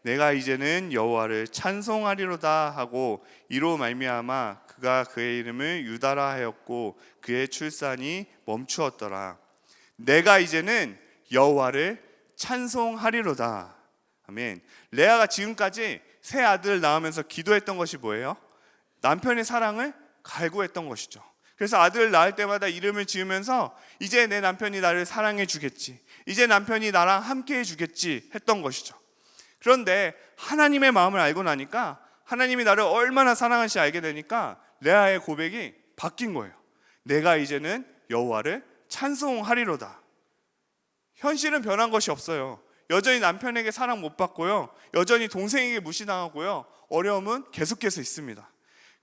내가 이제는 여호와를 찬송하리로다 하고 이로 말미암아 그가 그의 이름을 유다라 하였고 그의 출산이 멈추었더라. 내가 이제는 여호와를 찬송하리로다. 아멘. 레아가 지금까지 새 아들을 낳으면서 기도했던 것이 뭐예요? 남편의 사랑을 갈구했던 것이죠. 그래서 아들을 낳을 때마다 이름을 지으면서 이제 내 남편이 나를 사랑해 주겠지, 이제 남편이 나랑 함께 해 주겠지 했던 것이죠. 그런데 하나님의 마음을 알고 나니까, 하나님이 나를 얼마나 사랑하는지 알게 되니까 레아의 고백이 바뀐 거예요. 내가 이제는 여호와를 찬송하리로다. 현실은 변한 것이 없어요. 여전히 남편에게 사랑 못 받고요, 여전히 동생에게 무시당하고요, 어려움은 계속해서 있습니다.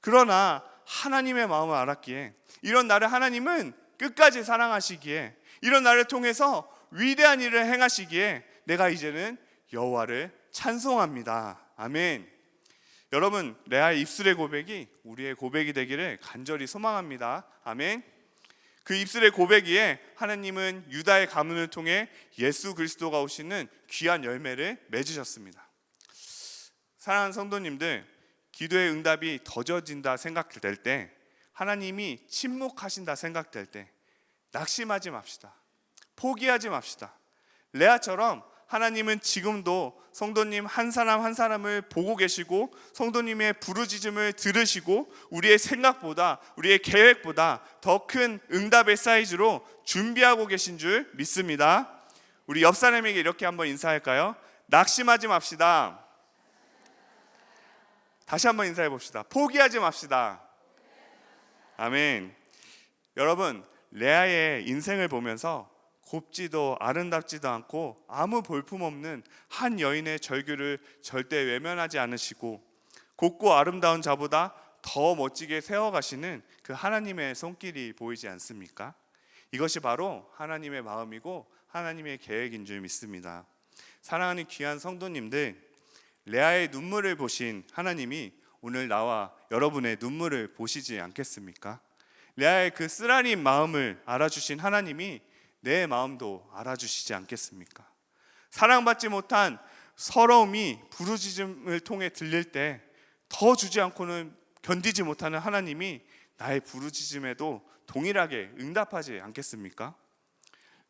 그러나 하나님의 마음을 알았기에, 이런 나를 하나님은 끝까지 사랑하시기에, 이런 나를 통해서 위대한 일을 행하시기에 내가 이제는 여호와를 찬송합니다. 아멘. 여러분, 레아의 입술의 고백이 우리의 고백이 되기를 간절히 소망합니다. 아멘. 그 입술의 고백이에 하나님은 유다의 가문을 통해 예수 그리스도가 오시는 귀한 열매를 맺으셨습니다. 사랑하는 성도님들, 기도의 응답이 더뎌진다 생각될 때, 하나님이 침묵하신다 생각될 때 낙심하지 맙시다. 포기하지 맙시다. 레아처럼 하나님은 지금도 성도님 한 사람 한 사람을 보고 계시고, 성도님의 부르짖음을 들으시고, 우리의 생각보다, 우리의 계획보다 더 큰 응답의 사이즈로 준비하고 계신 줄 믿습니다. 우리 옆 사람에게 이렇게 한번 인사할까요? 낙심하지 맙시다. 다시 한번 인사해 봅시다. 포기하지 맙시다. 아멘. 여러분, 레아의 인생을 보면서 곱지도 아름답지도 않고 아무 볼품없는 한 여인의 절규를 절대 외면하지 않으시고, 곱고 아름다운 자보다 더 멋지게 세워가시는 그 하나님의 손길이 보이지 않습니까? 이것이 바로 하나님의 마음이고 하나님의 계획인 줄 믿습니다. 사랑하는 귀한 성도님들, 레아의 눈물을 보신 하나님이 오늘 나와 여러분의 눈물을 보시지 않겠습니까? 레아의 그 쓰라린 마음을 알아주신 하나님이 내 마음도 알아주시지 않겠습니까? 사랑받지 못한 서러움이 부르짖음을 통해 들릴 때 더 주지 않고는 견디지 못하는 하나님이 나의 부르짖음에도 동일하게 응답하지 않겠습니까?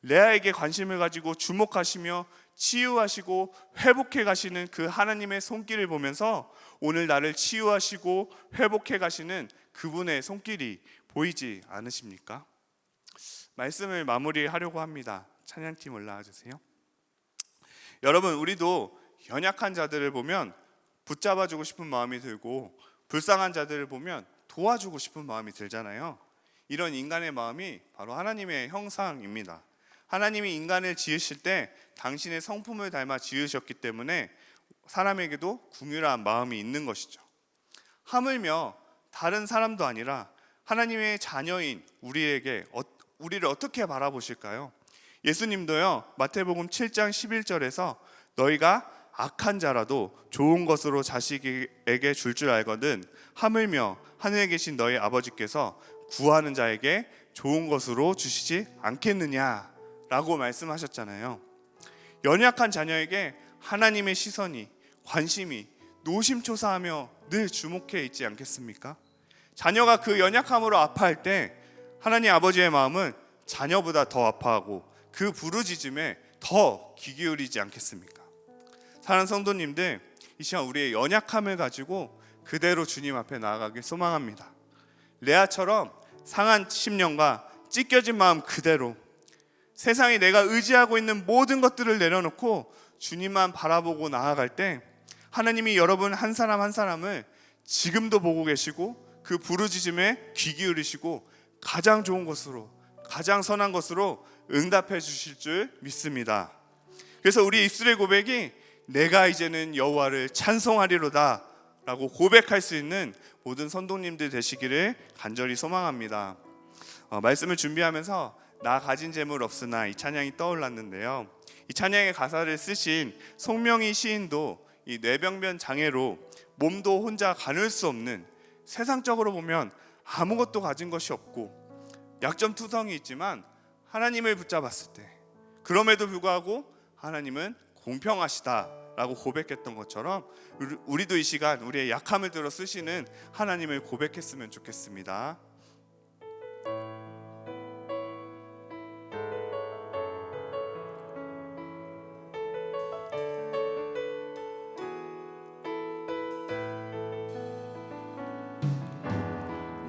레아에게 관심을 가지고 주목하시며 치유하시고 회복해 가시는 그 하나님의 손길을 보면서 오늘 나를 치유하시고 회복해 가시는 그분의 손길이 보이지 않으십니까? 말씀을 마무리하려고 합니다. 찬양팀 올라와 주세요. 여러분, 우리도 연약한 자들을 보면 붙잡아주고 싶은 마음이 들고, 불쌍한 자들을 보면 도와주고 싶은 마음이 들잖아요. 이런 인간의 마음이 바로 하나님의 형상입니다. 하나님이 인간을 지으실 때 당신의 성품을 닮아 지으셨기 때문에 사람에게도 긍휼한 마음이 있는 것이죠. 하물며 다른 사람도 아니라 하나님의 자녀인 우리를 어떻게 바라보실까요? 예수님도요, 마태복음 7장 11절에서 너희가 악한 자라도 좋은 것으로 자식에게 줄 알거든 하물며 하늘에 계신 너희 아버지께서 구하는 자에게 좋은 것으로 주시지 않겠느냐 라고 말씀하셨잖아요. 연약한 자녀에게 하나님의 시선이, 관심이 노심초사하며 늘 주목해 있지 않겠습니까? 자녀가 그 연약함으로 아파할 때 하나님 아버지의 마음은 자녀보다 더 아파하고 그 부르짖음에 더 귀 기울이지 않겠습니까? 사랑하는 성도님들, 이 시간 우리의 연약함을 가지고 그대로 주님 앞에 나아가길 소망합니다. 레아처럼 상한 심령과 찢겨진 마음 그대로 세상에 내가 의지하고 있는 모든 것들을 내려놓고 주님만 바라보고 나아갈 때 하나님이 여러분 한 사람 한 사람을 지금도 보고 계시고 그 부르짖음에 귀 기울이시고 가장 좋은 것으로, 가장 선한 것으로 응답해 주실 줄 믿습니다. 그래서 우리 입술의 고백이 내가 이제는 여호와를 찬송하리로다 라고 고백할 수 있는 모든 선동님들 되시기를 간절히 소망합니다. 말씀을 준비하면서 나 가진 재물 없으나 이 찬양이 떠올랐는데요, 이 찬양의 가사를 쓰신 송명희 시인도 이 뇌병변 장애로 몸도 혼자 가눌 수 없는, 세상적으로 보면 아무것도 가진 것이 없고 약점투성이 있지만 하나님을 붙잡았을 때 그럼에도 불구하고 하나님은 공평하시다라고 고백했던 것처럼 우리도 이 시간 우리의 약함을 들어 쓰시는 하나님을 고백했으면 좋겠습니다.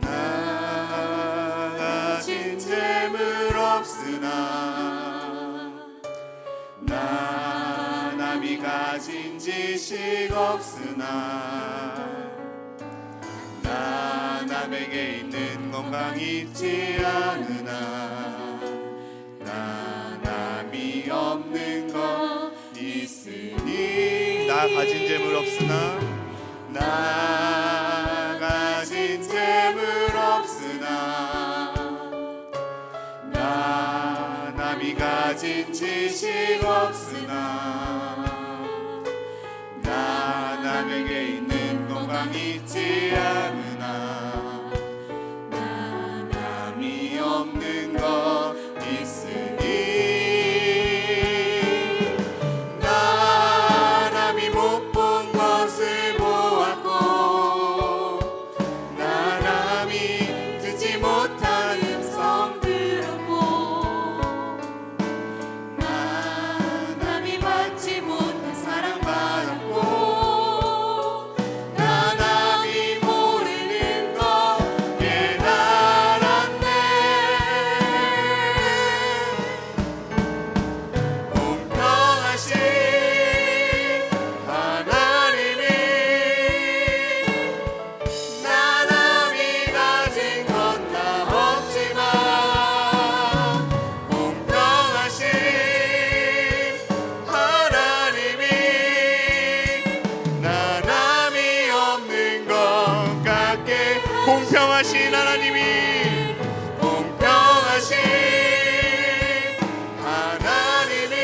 나 가진 재물 없으나 나 남이 가진 지식 없으나 나 남에게 있는 건강 있지 않으나 나 남이 없는 것 있으니 나 가진 재물 없으나 나 가진 재물 없으나 나 남이 가진 지식 없으나 나 남에게 있는 건강 있지 않으나 나 남이 없는 것 있으니 나 남이 못 본 것을 보았고 나 남이 듣지 못한 음성 들었고 나 남이 받지 못한 사랑 받았고 나 남이 모르는 것 깨달았네. 공평하신 하나님이 나 남이 가진 건 다 없지만 공평하신 하나님이 나 남이 없는 것 같게 공평하신 하나님이 공평하신 하나님이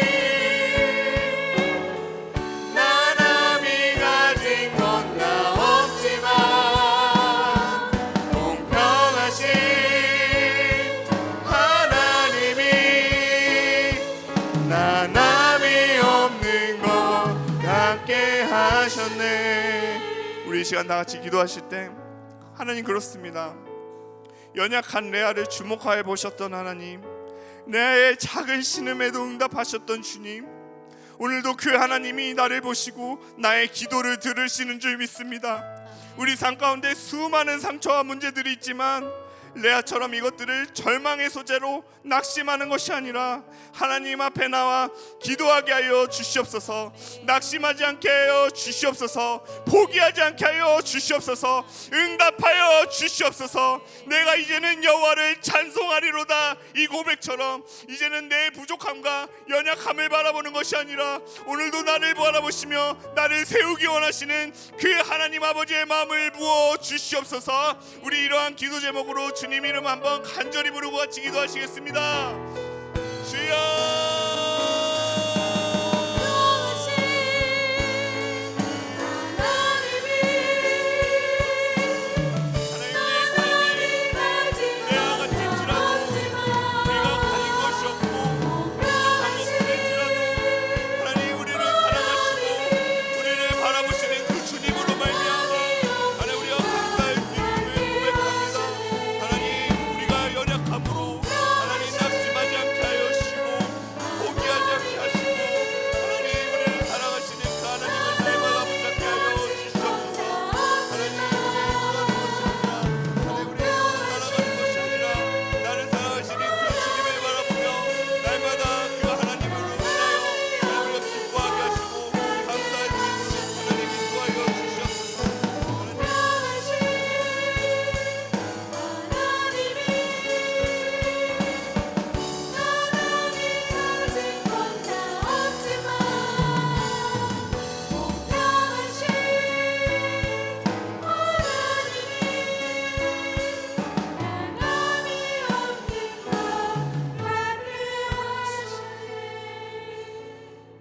나 남이 가진 건 다 없지만 공평하신 하나님이 나 남이 없는 것 같게 하셨네. 우리 이 시간 다 같이 기도하실 때 하나님 그렇습니다. 연약한 레아를 주목하여 보셨던 하나님, 레아의 작은 신음에도 응답하셨던 주님, 오늘도 그 하나님이 나를 보시고 나의 기도를 들으시는 줄 믿습니다. 우리 삶 가운데 수많은 상처와 문제들이 있지만 레아처럼 이것들을 절망의 소재로 낙심하는 것이 아니라 하나님 앞에 나와 기도하게 하여 주시옵소서. 낙심하지 않게 하여 주시옵소서. 포기하지 않게 하여 주시옵소서. 응답하여 주시옵소서. 내가 이제는 여호와를 찬송하리로다, 이 고백처럼 이제는 내 부족함과 연약함을 바라보는 것이 아니라 오늘도 나를 바라보시며 나를 세우기 원하시는 그 하나님 아버지의 마음을 부어 주시옵소서. 우리 이러한 기도 제목으로 주님 이름 한번 간절히 부르고 같이 기도하시겠습니다. 주여.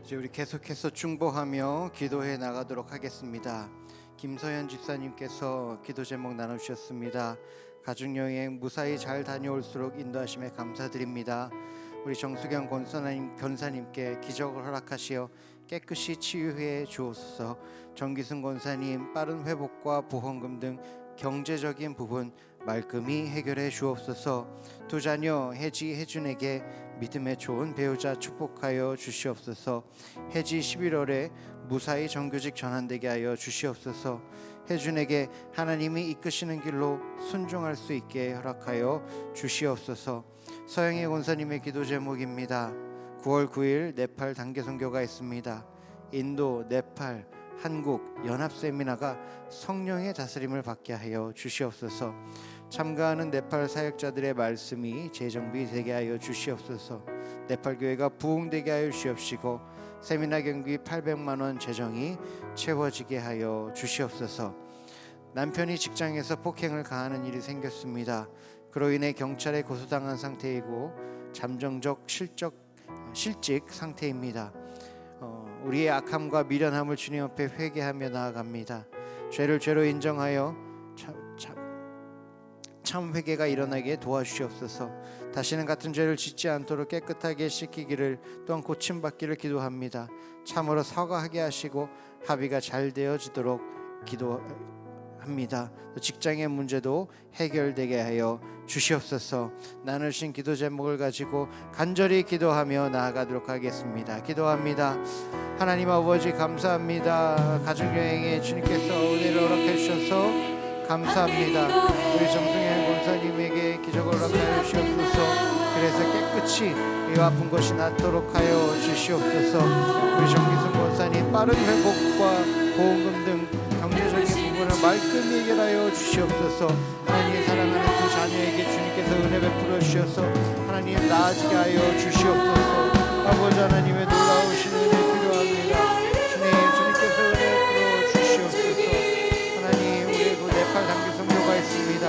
이제 우리 계속해서 중보하며 기도해 나가도록 하겠습니다. 김서현 집사님께서 기도 제목 나누셨습니다. 가족여행 무사히 잘 다녀올수록 인도하심에 감사드립니다. 우리 정수경 권사님께 기적을 허락하시어 깨끗이 치유해 주옵소서. 정기승 권사님 빠른 회복과 보험금 등 경제적인 부분 말끔히 해결해 주옵소서. 두 자녀 혜지 혜준에게 믿음의 좋은 배우자 축복하여 주시옵소서. 혜지 11월에 무사히 정규직 전환되게 하여 주시옵소서. 혜준에게 하나님이 이끄시는 길로 순종할 수 있게 허락하여 주시옵소서. 서영애 권사님의 기도 제목입니다. 9월 9일 네팔 단계 선교가 있습니다. 인도, 네팔, 한국 연합 세미나가 성령의 다스림을 받게 하여 주시옵소서. 참가하는 네팔 사역자들의 말씀이 재정비되게 하여 주시옵소서. 네팔 교회가 부흥되게 하여 주시옵시고 세미나 경비 800만 원 재정이 채워지게 하여 주시옵소서. 남편이 직장에서 폭행을 가하는 일이 생겼습니다. 그로 인해 경찰에 고소당한 상태이고 잠정적 실직 상태입니다. 우리의 악함과 미련함을 주님 앞에 회개하며 나아갑니다. 죄를 죄로 인정하여 참 회개가 일어나게 도와주시옵소서. 다시는 같은 죄를 짓지 않도록 깨끗하게 씻기기를 또한 고침받기를 기도합니다. 참으로 사과하게 하시고 합의가 잘 되어지도록 기도합니다. 직장의 문제도 해결되게 하여 주시옵소서. 나누신 기도 제목을 가지고 간절히 기도하며 나아가도록 하겠습니다. 기도합니다. 하나님 아버지 감사합니다. 가족여행에 주님께서 은혜를 허락해 주셔서 감사합니다. 우리 정승현 권사님에게 기적을 허락하여 주시옵소서. 그래서 깨끗이 이 아픈 것이 낫도록 하여 주시옵소서. 우리 정기승 권사님 빠른 회복과 보험금 등 경제적인 부분을 말끔히 해결하여 주시옵소서. 하나님 사랑하는 두 자녀에게 주님께서 은혜 베풀어 주셔서 하나님 나아지게 하여 주시옵소서. 아버지 하나님의 놀라우신 은혜 필요합니다. 주님께서 은혜 베풀어 주시옵소서. 하나님 우리 그 네팔 단계 선교가 있습니다.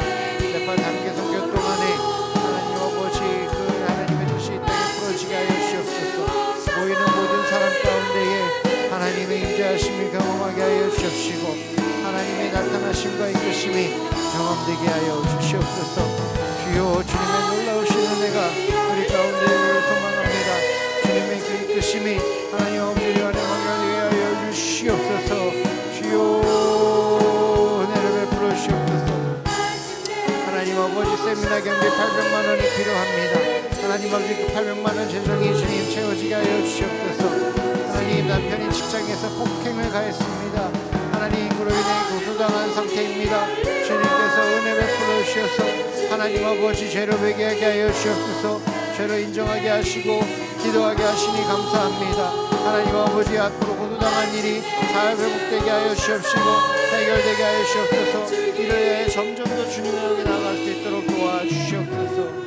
네팔 단계 선교 동안에 하나님 아버지 그 하나님의 뜻이 이 땅에 풀어지게 하여 주시옵소서. 보이는 모든 사람 가운데에 하나님의 임재하심을 경험하게 하여 주시옵시고 하나님의 나타나심과 이끄심이 경험되게 하여 주시옵소서. 주여 주님의 놀라우신 은혜가 우리 가운데 소망합니다. 주님의 그 이끄심이 하나님 아버지를 환영하게 하여 주시옵소서. 주여 은혜를 베풀어 주시옵소서. 하나님 아버지 세미나 경비 800만 원이 필요합니다. 하나님 아버지 그 800만 원 재정이 주님 채워지게 하여 주시옵소서. 하나님 남편이 직장에서 폭행을 가했습니다. 하나님 그로 인해 고소당한 상태입니다. 주님께서 은혜 베풀어 주셔서 하나님 아버지 죄를 회개하게 하여 주시옵소서. 죄를 인정하게 하시고 기도하게 하시니 감사합니다. 하나님 아버지 앞으로 고소당한 일이 잘 회복되게 하여 주시옵시고 해결되게 하여 주시옵소서. 이를 점점 더 주님에게 나아갈 수 있도록 도와주시옵소서.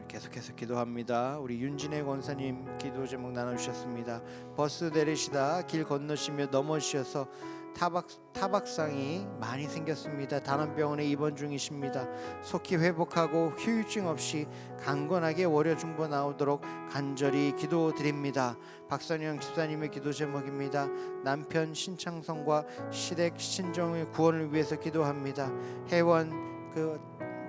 계속해서 기도합니다. 우리 윤진애 권사님 기도 제목 나눠주셨습니다. 버스 내리시다 길 건너시며 넘어지셔서 타박상이 많이 생겼습니다. 단원병원에 입원 중이십니다. 속히 회복하고 후유증 없이 강건하게 월요 중보 나오도록 간절히 기도드립니다. 박선영 집사님의 기도 제목입니다. 남편 신창성과 시댁 신정의 구원을 위해서 기도합니다. 혜원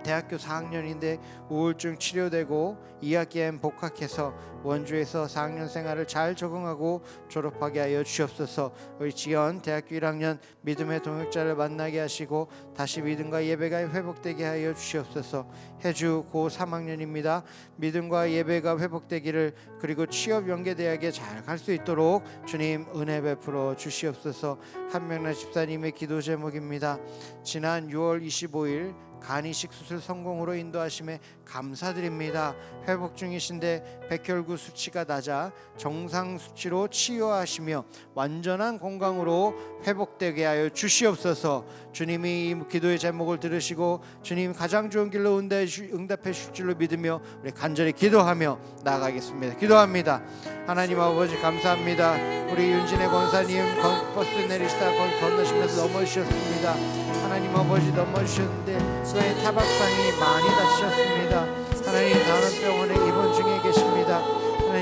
대학교 4학년인데 우울증 치료되고 2학기엔 복학해서 원주에서 4학년 생활을 잘 적응하고 졸업하게 하여 주시옵소서. 우리 지연 대학교 1학년 믿음의 동역자를 만나게 하시고 다시 믿음과 예배가 회복되게 하여 주시옵소서. 혜주 고 3학년입니다. 믿음과 예배가 회복되기를 그리고 취업 연계대학에 잘 갈 수 있도록 주님 은혜 베풀어 주시옵소서. 한명란 집사님의 기도 제목입니다. 지난 6월 25일 간 이식 수술 성공으로 인도하심에 감사드립니다. 회복 중이신데 백혈구 수치가 낮아 정상 수치로 치유하시며 완전한 건강으로 회복되게 하여 주시옵소서. 주님이 이 기도의 제목을 들으시고 주님 가장 좋은 길로 응답해 주실 줄로 믿으며 우리 간절히 기도하며 나아가겠습니다. 기도합니다. 하나님 아버지 감사합니다. 우리 윤진애 권사님 버스 내리시다 건너시면서 넘어지셨습니다. 하나님 아버지 넘어지셨는데 그의 타박상이 많이 다치셨습니다. 하나님 단원병원에 입원 중에 계십니다. 하나님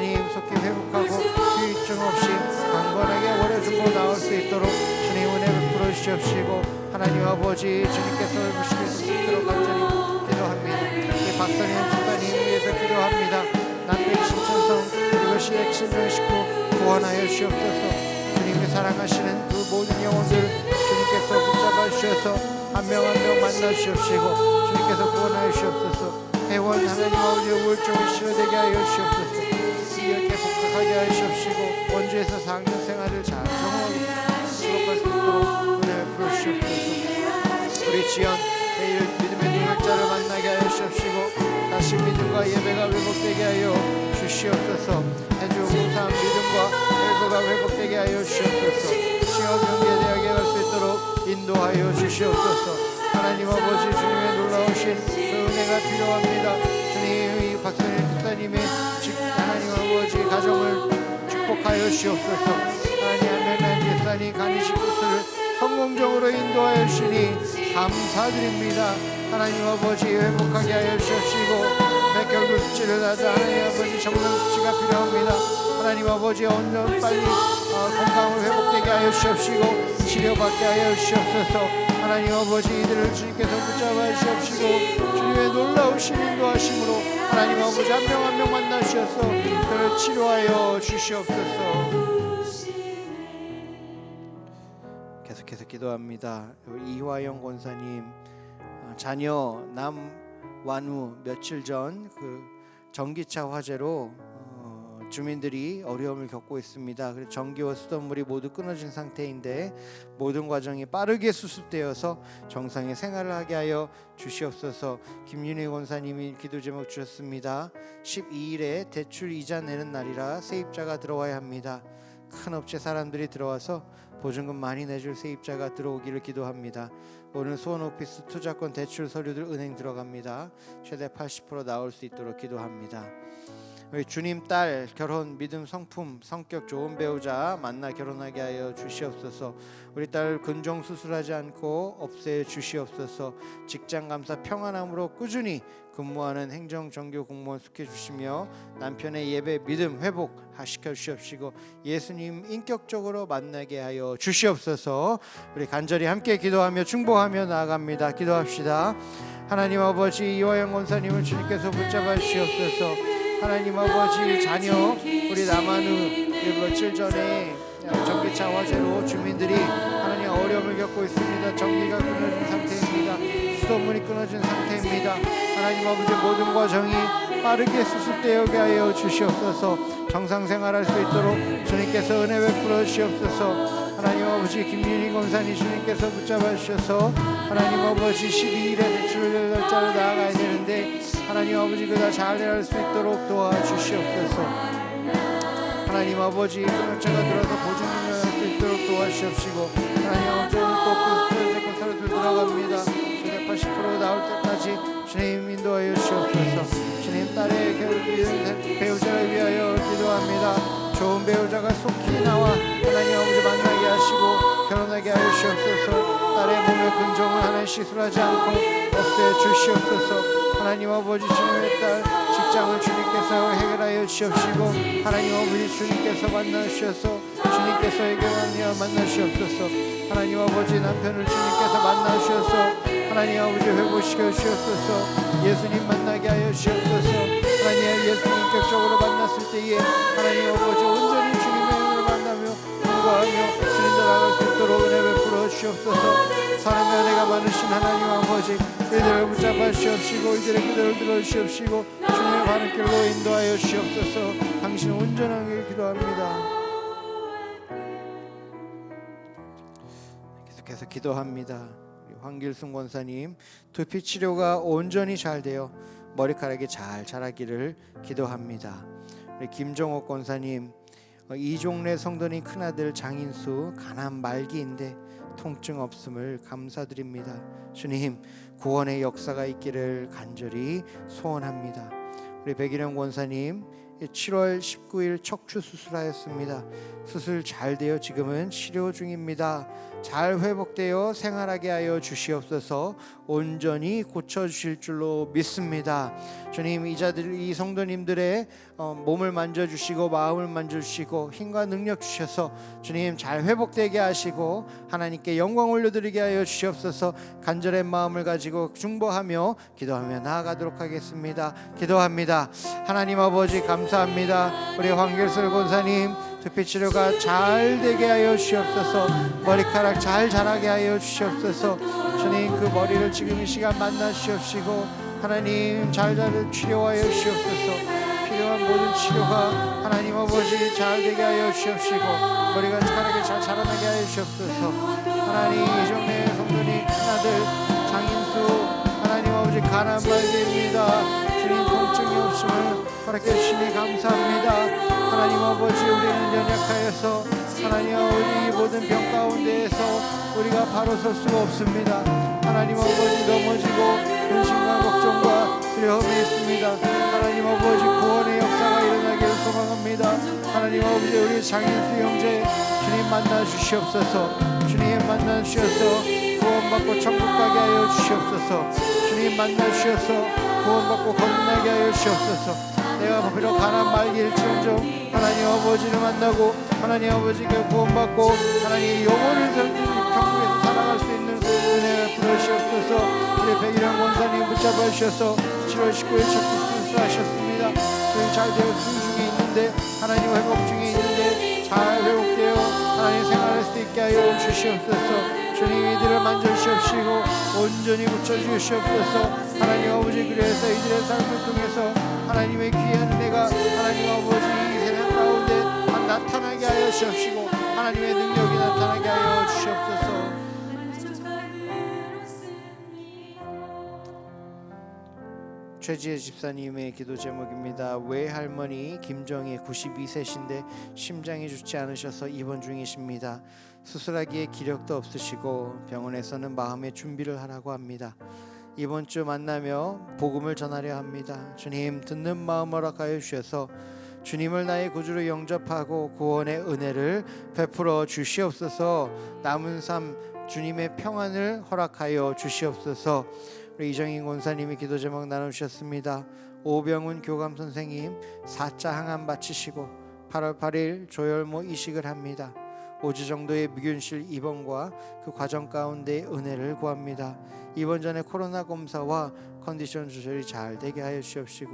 주시옵시고 하나님 아버지 주님께서 회복시킬 수 있도록 간절히 기도합니다. 우리 박선영 집사님 위해서 기도합니다. 남편 신천성 그리고 시댁 친정 식구 구원하여 주시옵소서. 주님이 사랑하시는 그 모든 영혼들 주님께서 붙잡아 주셔서 한 명 한 명 만나 주시옵시고 주님께서 구원하여 주시옵소서. 회원 하나님 아버지 우울증을 치료되게 하여 주시옵소서. 이렇게 복학하게 하여 주시옵시고 원주에서 4학년 생활을 잘 정하고 수록할 수 있도록 은혜를 부어주시옵소서. 우리 지연 내일 믿음의 동역자를 만나게 하여 주시옵시고 다시 믿음과 예배가 회복되게 하여 주시옵소서. 해주 무사한 믿음과 예배가 회복되게 하여 주시옵소서. 시험 경계대학에 갈 수 있도록 인도하여 주시옵소서. 하나님 아버지 주님의 놀라우신 그 은혜가 필요합니다. 주님 이 박선일 집사님의 하나님 아버지 가정을 축복하여 주시옵소서. 하나님 한명한 집사님 간이식 구슬을 성공적으로 인도하여 주시니 감사드립니다. 하나님 아버지 회복하게 하여 주시옵시고 백혈구 수치를 다자 하나님 아버지 정상 수치가 필요합니다. 하나님 아버지 얼른 빨리 건강을 회복되게 하여 주시옵시고 치료받게 하여 주시옵소서. 하나님 아버지 이들을 주님께서 붙잡아 주시옵시고 주님의 놀라우신 인도하심으로 하나님 아버지 한 명 한 명 만나 주셔서 그를 치료하여 주시옵소서. 계속해서 기도합니다. 이화영 권사님 자녀 남완우 며칠 전 그 전기차 화재로 주민들이 어려움을 겪고 있습니다. 그래서 전기와 수돗물이 모두 끊어진 상태인데 모든 과정이 빠르게 수습되어서 정상의 생활을 하게 하여 주시옵소서. 김윤희 권사님이 기도 제목 주셨습니다. 12일에 대출 이자 내는 날이라 세입자가 들어와야 합니다. 큰 업체 사람들이 들어와서 보증금 많이 내줄 세입자가 들어오기를 기도합니다. 오늘 수원오피스 투자권 대출 서류들 은행 들어갑니다. 최대 80% 나올 수 있도록 기도합니다. 우리 주님 딸 결혼 믿음 성품 성격 좋은 배우자 만나 결혼하게 하여 주시옵소서. 우리 딸 근종 수술하지 않고 없애 주시옵소서. 직장 감사 평안함으로 꾸준히 근무하는 행정 정교 공무원 속해 주시며 남편의 예배 믿음 회복시켜 주시옵시고 예수님 인격적으로 만나게 하여 주시옵소서. 우리 간절히 함께 기도하며 충복하며 나아갑니다. 기도합시다. 하나님 아버지 이화영 권사님을 주님께서 붙잡아 주시옵소서. 하나님 아버지 자녀 우리 남한우 며칠 전에 전기차 화재로 주민들이 하나님 어려움을 겪고 있습니다. 전기가 끊어진 상태입니다. 수돗물이 끊어진 상태입니다. 하나님 아버지 모든 과정이 빠르게 수습되게 하여 주시옵소서. 정상 생활할 수 있도록 주님께서 은혜 베풀어 주시옵소서. 하나님 아버지 김민희 권사님 주님께서 붙잡아 주셔서 하나님 아버지 12일에 대출 날짜로 나아가야 되는데 하나님 아버지 그다 잘 할 수 있도록 도와주시옵소서. 하나님 아버지 끊어차가 들어서 보증금을 할 수 있도록 도와주시옵시고 하나님 아버지 오늘 또 사료들 들어갑니다. 최대 80% 나올 때까지 주님 인도하여 주시옵소서. 주님 딸의 배우자를 위하여 기도합니다. 좋은 배우자가 속히 나와 하나님 아버지 만나게 하시고 결혼하게 하여 주시옵소서. 딸의 몸의 근종을 하나님 시술하지 않고 없애 주시옵소서. 하나님 아버지 주님의 딸 직장을 주님께서 해결하여 주시옵시고 하나님 아버지 주님께서 만나 주셔서 주님께서 해결하며 만나 주시옵소서. 하나님 아버지 남편을 주님께서 만나 주셔서 하나님 아버지 회복시켜 주시옵소서. 예수님 만나게 하여 주시옵소서. 하나님 예수님 인격적으로 만났을 때에 하나님 아버지 온전히 주님의 은혜를 만나며 공부하며 주님도 나갈 수 있도록 은혜 베풀어 주시옵소서. 사랑과 은혜가 많으신 하나님 아버지 이들을 붙잡아 주시옵시고 이들의 기도를 들어주시옵시고 주님의 바른 길로 인도하여 주시옵소서. 당신은 온전하게 기도합니다. 계속해서 기도합니다. 황길순 권사님 두피 치료가 온전히 잘 되어 머리카락이 잘 자라기를 기도합니다. 우리 김정옥 권사님 이종래 성도님 큰아들 장인수 가난 말기인데 통증 없음을 감사드립니다. 주님 구원의 역사가 있기를 간절히 소원합니다. 우리 백일영 권사님 7월 19일 척추 수술하였습니다. 수술 잘 되어 지금은 치료 중입니다. 잘 회복되어 생활하게 하여 주시옵소서. 온전히 고쳐주실 줄로 믿습니다. 주님, 이 성도님들의 몸을 만져주시고 마음을 만져주시고 힘과 능력 주셔서 주님 잘 회복되게 하시고 하나님께 영광 올려드리게 하여 주시옵소서. 간절한 마음을 가지고 중보하며 기도하며 나아가도록 하겠습니다. 기도합니다. 하나님 아버지 감사합니다. 우리 황길설 권사님 두피치료가 잘 되게 하여 주시옵소서. 머리카락 잘 자라게 하여 주시옵소서. 주님, 그 머리를 지금 이 시간 만나 주시옵시고 하나님 잘 치료하여 주시옵소서. 필요한 모든 치료가 하나님 아버지 잘 되게 하여 주시옵시고 머리가 자라게 잘 자라나게 하여 주시옵소서. 하나님, 이정래 성도님 큰아들 장인수 하나님 아버지 가난 말기입니다. 주님, 통증이 없음을 허락해 주시니 감사합니다. 하나님 아버지, 우리는 연약하여서 하나님 아버지 이 모든 병 가운데에서 우리가 바로 설 수가 없습니다. 하나님 아버지, 넘어지고 근심과 걱정과 두려움이 있습니다. 하나님 아버지, 구원의 역사가 일어나기를 소망합니다. 하나님 아버지, 우리 장인수 형제 주님 만나 주시옵소서. 주님 만나 주셔서 구원받고 천국 가게 하여 주시옵소서. 주님 만나 주셔서 구원받고 거듭나게 하여 주시옵소서. 내가 비록 가난 말기일지언정 하나님 아버지를 만나고 하나님 아버지께 구원받고 하나님 영혼을 천국에서 살아갈 수 있는 은혜를 부어주시옵소서. 우리 백일영 권사님 붙잡아 주셔서 7월 19일 첫 수술하셨습니다. 잘 되어 수술 중에 있는데 하나님 회복 중에 있는데 잘 회복되어 하나님 생활할 수 있게 하여 주시옵소서. 주님, 이들을 만져주시옵시고 온전히 고쳐주시옵소서. 하나님 아버지, 그래서 이들의 삶을 통해서 하나님의 귀한 은혜가 하나님 아버지 이 세상 가운데 나타나게 하여 주시옵시고 하나님의 능력이 나타나게 하여 주시옵소서. 최지혜 집사님의 기도 제목입니다. 외할머니 김정희 92세신데 심장이 좋지 않으셔서 입원 중이십니다. 수술하기에 기력도 없으시고 병원에서는 마음의 준비를 하라고 합니다. 이번 주 만나며 복음을 전하려 합니다. 주님, 듣는 마음 허락하여 주셔서 주님을 나의 구주로 영접하고 구원의 은혜를 베풀어 주시옵소서. 남은 삶 주님의 평안을 허락하여 주시옵소서. 우리 이정인 권사님이 기도 제목 나누셨습니다. 오병훈 교감 선생님 4차 항암 마치시고 8월 8일 조혈모 이식을 합니다. 5주 정도의 미균실 입원과 그 과정 가운데 은혜를 구합니다. 입원 전에 코로나 검사와 컨디션 조절이 잘 되게 하여 주시옵시고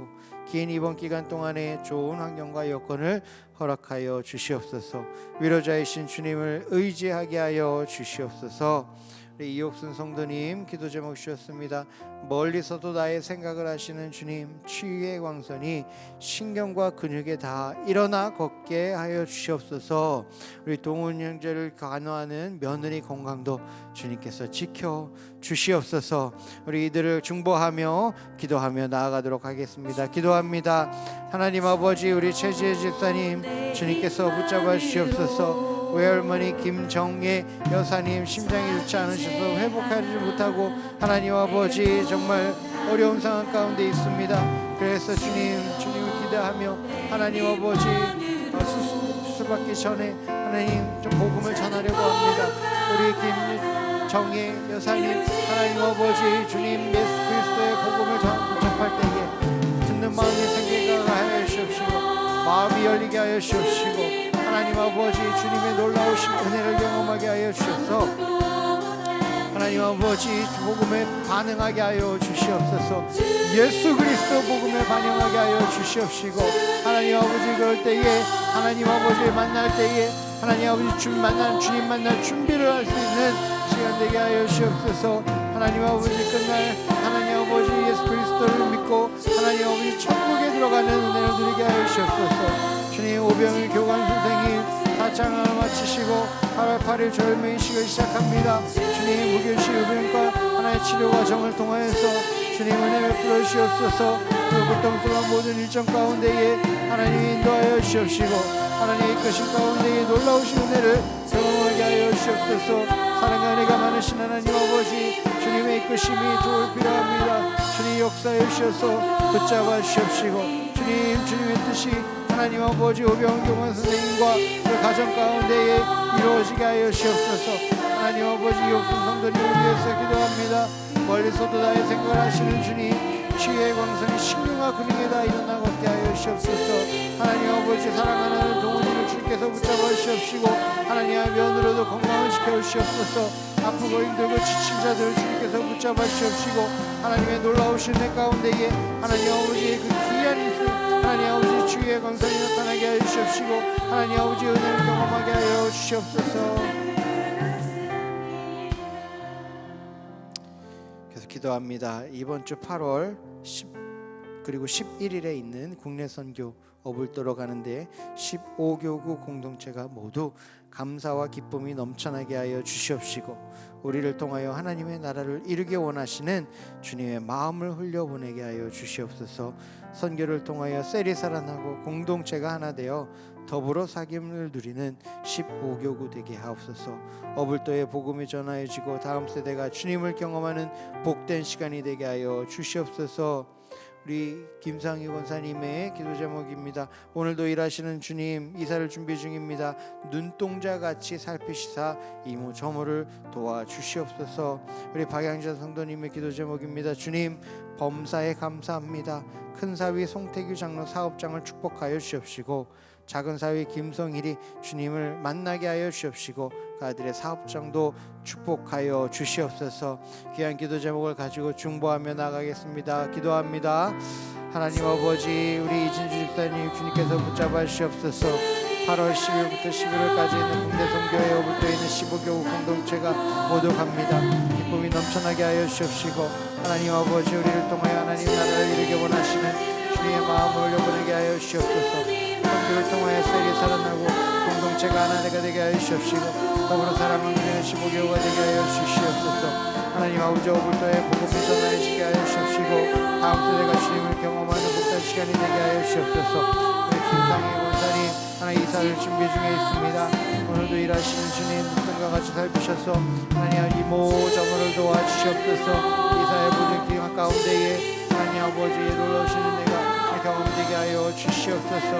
긴 입원 기간 동안에 좋은 환경과 여건을 허락하여 주시옵소서. 위로자이신 주님을 의지하게 하여 주시옵소서. 우리 이옥순 성도님 기도 제목 주셨습니다. 멀리서도 나의 생각을 하시는 주님, 치유의 광선이 신경과 근육에 다 일어나 걷게 하여 주시옵소서. 우리 동훈 형제를 간호하는 며느리 건강도 주님께서 지켜 주시옵소서. 우리 이들을 중보하며 기도하며 나아가도록 하겠습니다. 기도합니다. 하나님 아버지, 우리 최지혜 집사님 주님께서 붙잡아 주시옵소서. 외할머니 김정예 여사님 심장이 좋지 않으셔서 회복하지 못하고 하나님 아버지 정말 어려운 상황 가운데 있습니다. 그래서 주님을 기대하며 하나님 아버지 수술받기 전에 하나님 좀 복음을 전하려고 합니다. 우리 김정예 여사님 하나님 아버지 주님 예수 그리스도의 복음을 접할 때에 듣는 마음이 생기게 하여 주시옵시고 마음이 열리게 하여 주시옵시고 하나님 아버지 주님의 놀라우신 은혜를 경험하게 하여 주셔서 하나님 아버지 복음에 반응하게 하여 주시옵소서. 예수 그리스도 복음에 반응하게 하여 주시옵시고 하나님 아버지 그럴 때에 하나님 아버지를 만날 때에 하나님 아버지 주님 만날 준비를 할 수 있는 시간 되게 하여 주시옵소서. 하나님 아버지 끝날 하나님 아버지 예수 그리스도를 믿고 하나님 아버지 천국에 들어가는 은혜를 누리게 하여 주시옵소서. 주님, 오병일 교관 선생님 4차항암을 마치시고 8월 8일 조혈모 이식을 시작합니다. 주님, 무균실 의병과 하나의 치료 과정을 통하여서 주님 은혜를 베풀어 주시옵소서. 그 고통스러운 모든 일정 가운데에 하나님 인도하여 주시옵시고 하나님의 이끄신 가운데에 놀라우신 은혜를 경험하게 하여 주시옵소서. 사랑과 은혜가 많으신 하나님 아버지 주님의 이끄심이 도울 필요합니다. 주님 역사해 주셔서 붙잡아 주시옵시고 주님의 뜻이 하나님 아버지 오병 교원 선생님과 그 가정 가운데에 이루어지게 하여 주시옵소서. 하나님 아버지 욕순 성도님을 위해서 기도합니다. 멀리서도 나의 생각을 하시는 주님, 치유의 광선이 신령과 근육에 다 일어나 걷게 하여 주시옵소서. 하나님 아버지 사랑하는 동훈이를 주께서 붙잡아 주시옵시고 하나님의 면으로도 건강을 지켜 주시옵소서. 아프고 힘들고 지친 자들을 주님께서 붙잡아 주시옵시고 하나님의 놀라우신 내 가운데에 하나님 아버지의 그 귀한 입술 하나님 아버지 주의 광선이 나타나게 하여 주시옵시고 하나님 아버지 은혜를 경험하게 하여 주시옵소서. 그래서 기도합니다. 이번 주 8월 10 그리고 11일에 있는 국내 선교 어불도로 가는데 15교구 공동체가 모두 감사와 기쁨이 넘쳐나게 하여 주시옵시고 우리를 통하여 하나님의 나라를 이루기 원하시는 주님의 마음을 흘려보내게 하여 주시옵소서. 선교를 통하여 셀이 살아나고 공동체가 하나 되어 더불어 사귐을 누리는 15교구 되게 하옵소서. 어불도의 복음이 전하여지고 다음 세대가 주님을 경험하는 복된 시간이 되게 하여 주시옵소서. 우리 김상희 권사님의 기도 제목입니다. 오늘도 일하시는 주님, 이사를 준비 중입니다. 눈동자같이 살피시사 이모저모를 도와주시옵소서. 우리 박양자 성도님의 기도 제목입니다. 주님, 범사에 감사합니다. 큰 사위 송태규 장로 사업장을 축복하여 주시옵시고 작은 사위 김성일이 주님을 만나게 하여 주시옵시고 그 아들의 사업장도 축복하여 주시옵소서. 귀한 기도 제목을 가지고 중보하며 나가겠습니다. 기도합니다. 하나님 아버지, 우리 이진주 집사님 주님께서 붙잡아 주시옵소서. 8월 10일부터 11월까지 있는 국내 선교회 어불도에 있는 15교구 공동체가 모두 갑니다. 기쁨이 넘쳐나게 하여 주시옵시고 하나님 아버지, 우리를 통하여 하나님 나라를 이루기 원하시는 주님의 마음을 올려보내게 하여 주시옵소서. 선교를 통하여 셀이 살아나고 공동체가 하나가 되게 하여 주시옵시고 더불어 사랑하는 15교구가 되게 하여 주시옵소서. 하나님 아버지, 어불도에 복음이 전하여지게 하여 주시옵시고 다음 세대가 주님을 경험하는 복된 시간이 되게 하여 주시옵소서. 우리 김상희 권사님 하나님 이사를 준비 중에 있습니다. 오늘도 일하시는 주님, 눈동과 같이 살피셔서 하나님 이모저모를 도와주시옵소서. 이사의 모든 기간 가운데에 하나님 아버지의 놀라우신 은혜가 경험되게 하여 주시옵소서.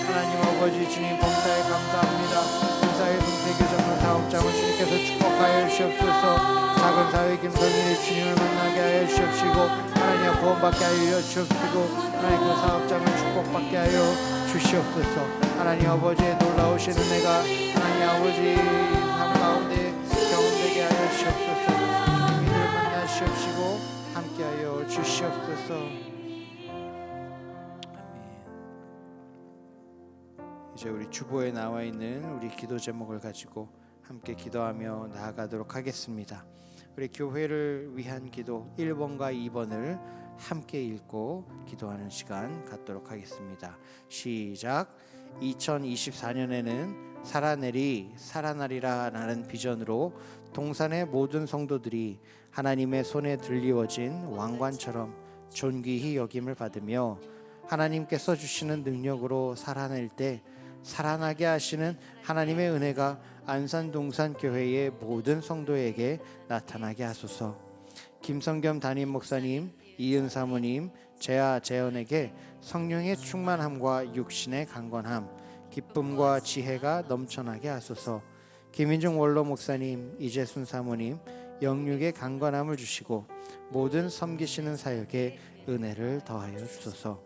하나님 아버지, 주님 범사에 감사합니다. 범사의 송태규 장로 사업장을 주님께서 축복하여 주시옵소서. 작은 사회 김성일이 주님을 만나게 하여 주시옵시고 하나님 구원받게 하여 주시옵시고 하나님 그 사업장을 축복받게 하여 주시옵소서. 하나님 아버지의 놀라우신 은혜가 하나님 아버지 삶 가운데 경험되게 하여 주시옵소서. 주님을 만나 주시옵시고 함께하여 주시옵소서. 이제 우리 주보에 나와 있는 우리 기도 제목을 가지고 함께 기도하며 나아가도록 하겠습니다. 우리 교회를 위한 기도 1번과 2번을 함께 읽고 기도하는 시간 갖도록 하겠습니다. 시작. 2024년에는 살아내리 살아나리라 라는 비전으로 동산의 모든 성도들이 하나님의 손에 들리워진 왕관처럼 존귀히 여김을 받으며 하나님께서 주시는 능력으로 살아낼 때 살아나게 하시는 하나님의 은혜가 안산동산교회의 모든 성도에게 나타나게 하소서. 김성겸 담임 목사님, 이은 사모님, 재하 재현에게 성령의 충만함과 육신의 강건함, 기쁨과 지혜가 넘쳐나게 하소서. 김인중 원로 목사님, 이재순 사모님, 영육의 강건함을 주시고 모든 섬기시는 사역에 은혜를 더하여 주소서.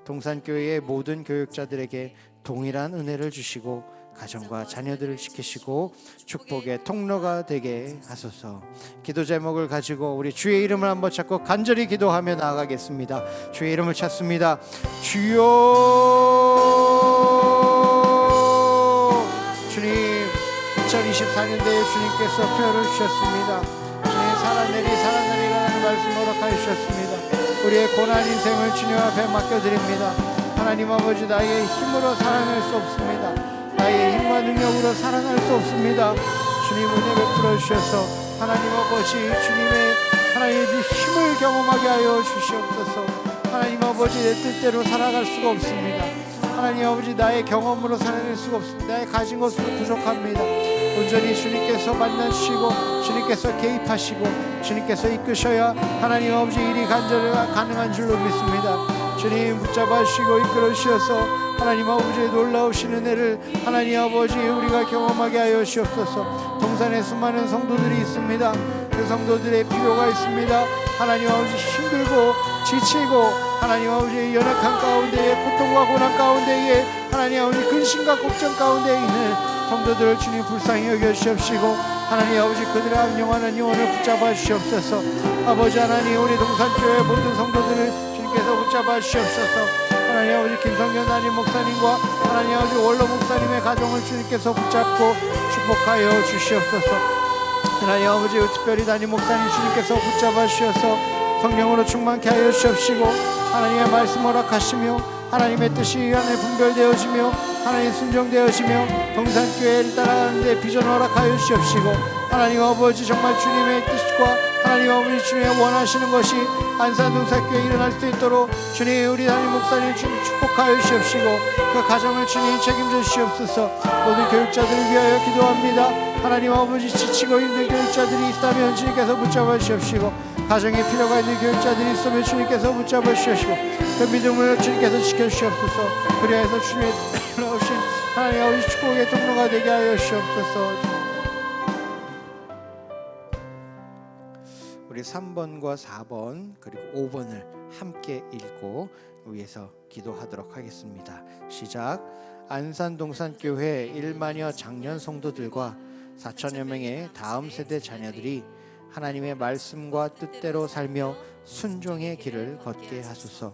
동산교회의 모든 교육자들에게 동일한 은혜를 주시고 가정과 자녀들을 지키시고 축복의 통로가 되게 하소서. 기도 제목을 가지고 우리 주의 이름을 한번 찾고 간절히 기도하며 나아가겠습니다. 주의 이름을 찾습니다. 주여, 주님 2024년도에 주님께서 표현을 주셨습니다. 주님 살아내리라는 말씀 허락하여 주셨습니다. 우리의 고난 인생을 주님 앞에 맡겨드립니다. 하나님 아버지, 나의 힘으로 살아낼 수 없습니다. 나의 힘과 능력으로 살아날 수 없습니다. 주님 은혜 베풀어 주셔서 하나님 아버지, 주님의 하나님의 힘을 경험하게 하여 주시옵소서. 하나님 아버지, 내 뜻대로 살아갈 수가 없습니다. 하나님 아버지, 나의 경험으로 살아낼 수가 없습니다. 나의 가진 것으로 부족합니다. 온전히 주님께서 만나주시고 주님께서 개입하시고 주님께서 이끄셔야 하나님 아버지 일이 간절히 가능한 줄로 믿습니다. 주님 붙잡아 주시고 이끌어 주셔서 하나님 아버지의 놀라우신 은혜를 하나님 아버지 우리가 경험하게 하여 주시옵소서. 동산에 수많은 성도들이 있습니다. 그 성도들의 필요가 있습니다. 하나님 아버지 힘들고 지치고 하나님 아버지 연약한 가운데에 고통과 고난 가운데에 하나님 아버지 근심과 걱정 가운데 있는 성도들을 주님 불쌍히 여겨주시옵시고 하나님 아버지 그들의 영원한 영혼을 붙잡아 주시옵소서. 아버지 하나님 우리 동산교회 모든 성도들을 주님께서 붙잡아 주시옵소서. 하나님 아버지 김성현 담임 목사님과 하나님 아버지 원로 목사님의 가정을 주님께서 붙잡고 축복하여 주시옵소서. 하나님 아버지 특별히 담임 목사님 주님께서 붙잡아 주셔서 성령으로 충만케 하여 주시옵시고 하나님의 말씀 허락하시며 하나님의 뜻이 안에 분별되어지며 하나님 순종되어지며 동산교회를 따라가는 데 비전 허락하여 주시옵시고 하나님 아버지 정말 주님의 뜻과 하나님 아버지 주님의 원하시는 것이 안산동산교회에 일어날 수 있도록 주님 우리 담임 목사님 주님 축복하여 주시옵시고 그 가정을 주님 책임져 주시옵소서. 모든 교육자들을 위하여 기도합니다. 하나님 아버지 지치고 힘든 교육자들이 있다면 주님께서 붙잡아 주시옵시고 가정에 필요가 있는 교육자들이 있으면 주님께서 붙잡아 주시옵시고 그 믿음을 주님께서 지켜주시옵소서. 그리하여서 주님의 나오신 하나님 아버지 축복의 통로가 되게 하여 주시옵소서. 우리 3번과 4번 그리고 5번을 함께 읽고 위에서 기도하도록 하겠습니다. 시작. 안산동산교회 1만여 장년 성도들과 4천여 명의 다음 세대 자녀들이 하나님의 말씀과 뜻대로 살며 순종의 길을 걷게 하소서.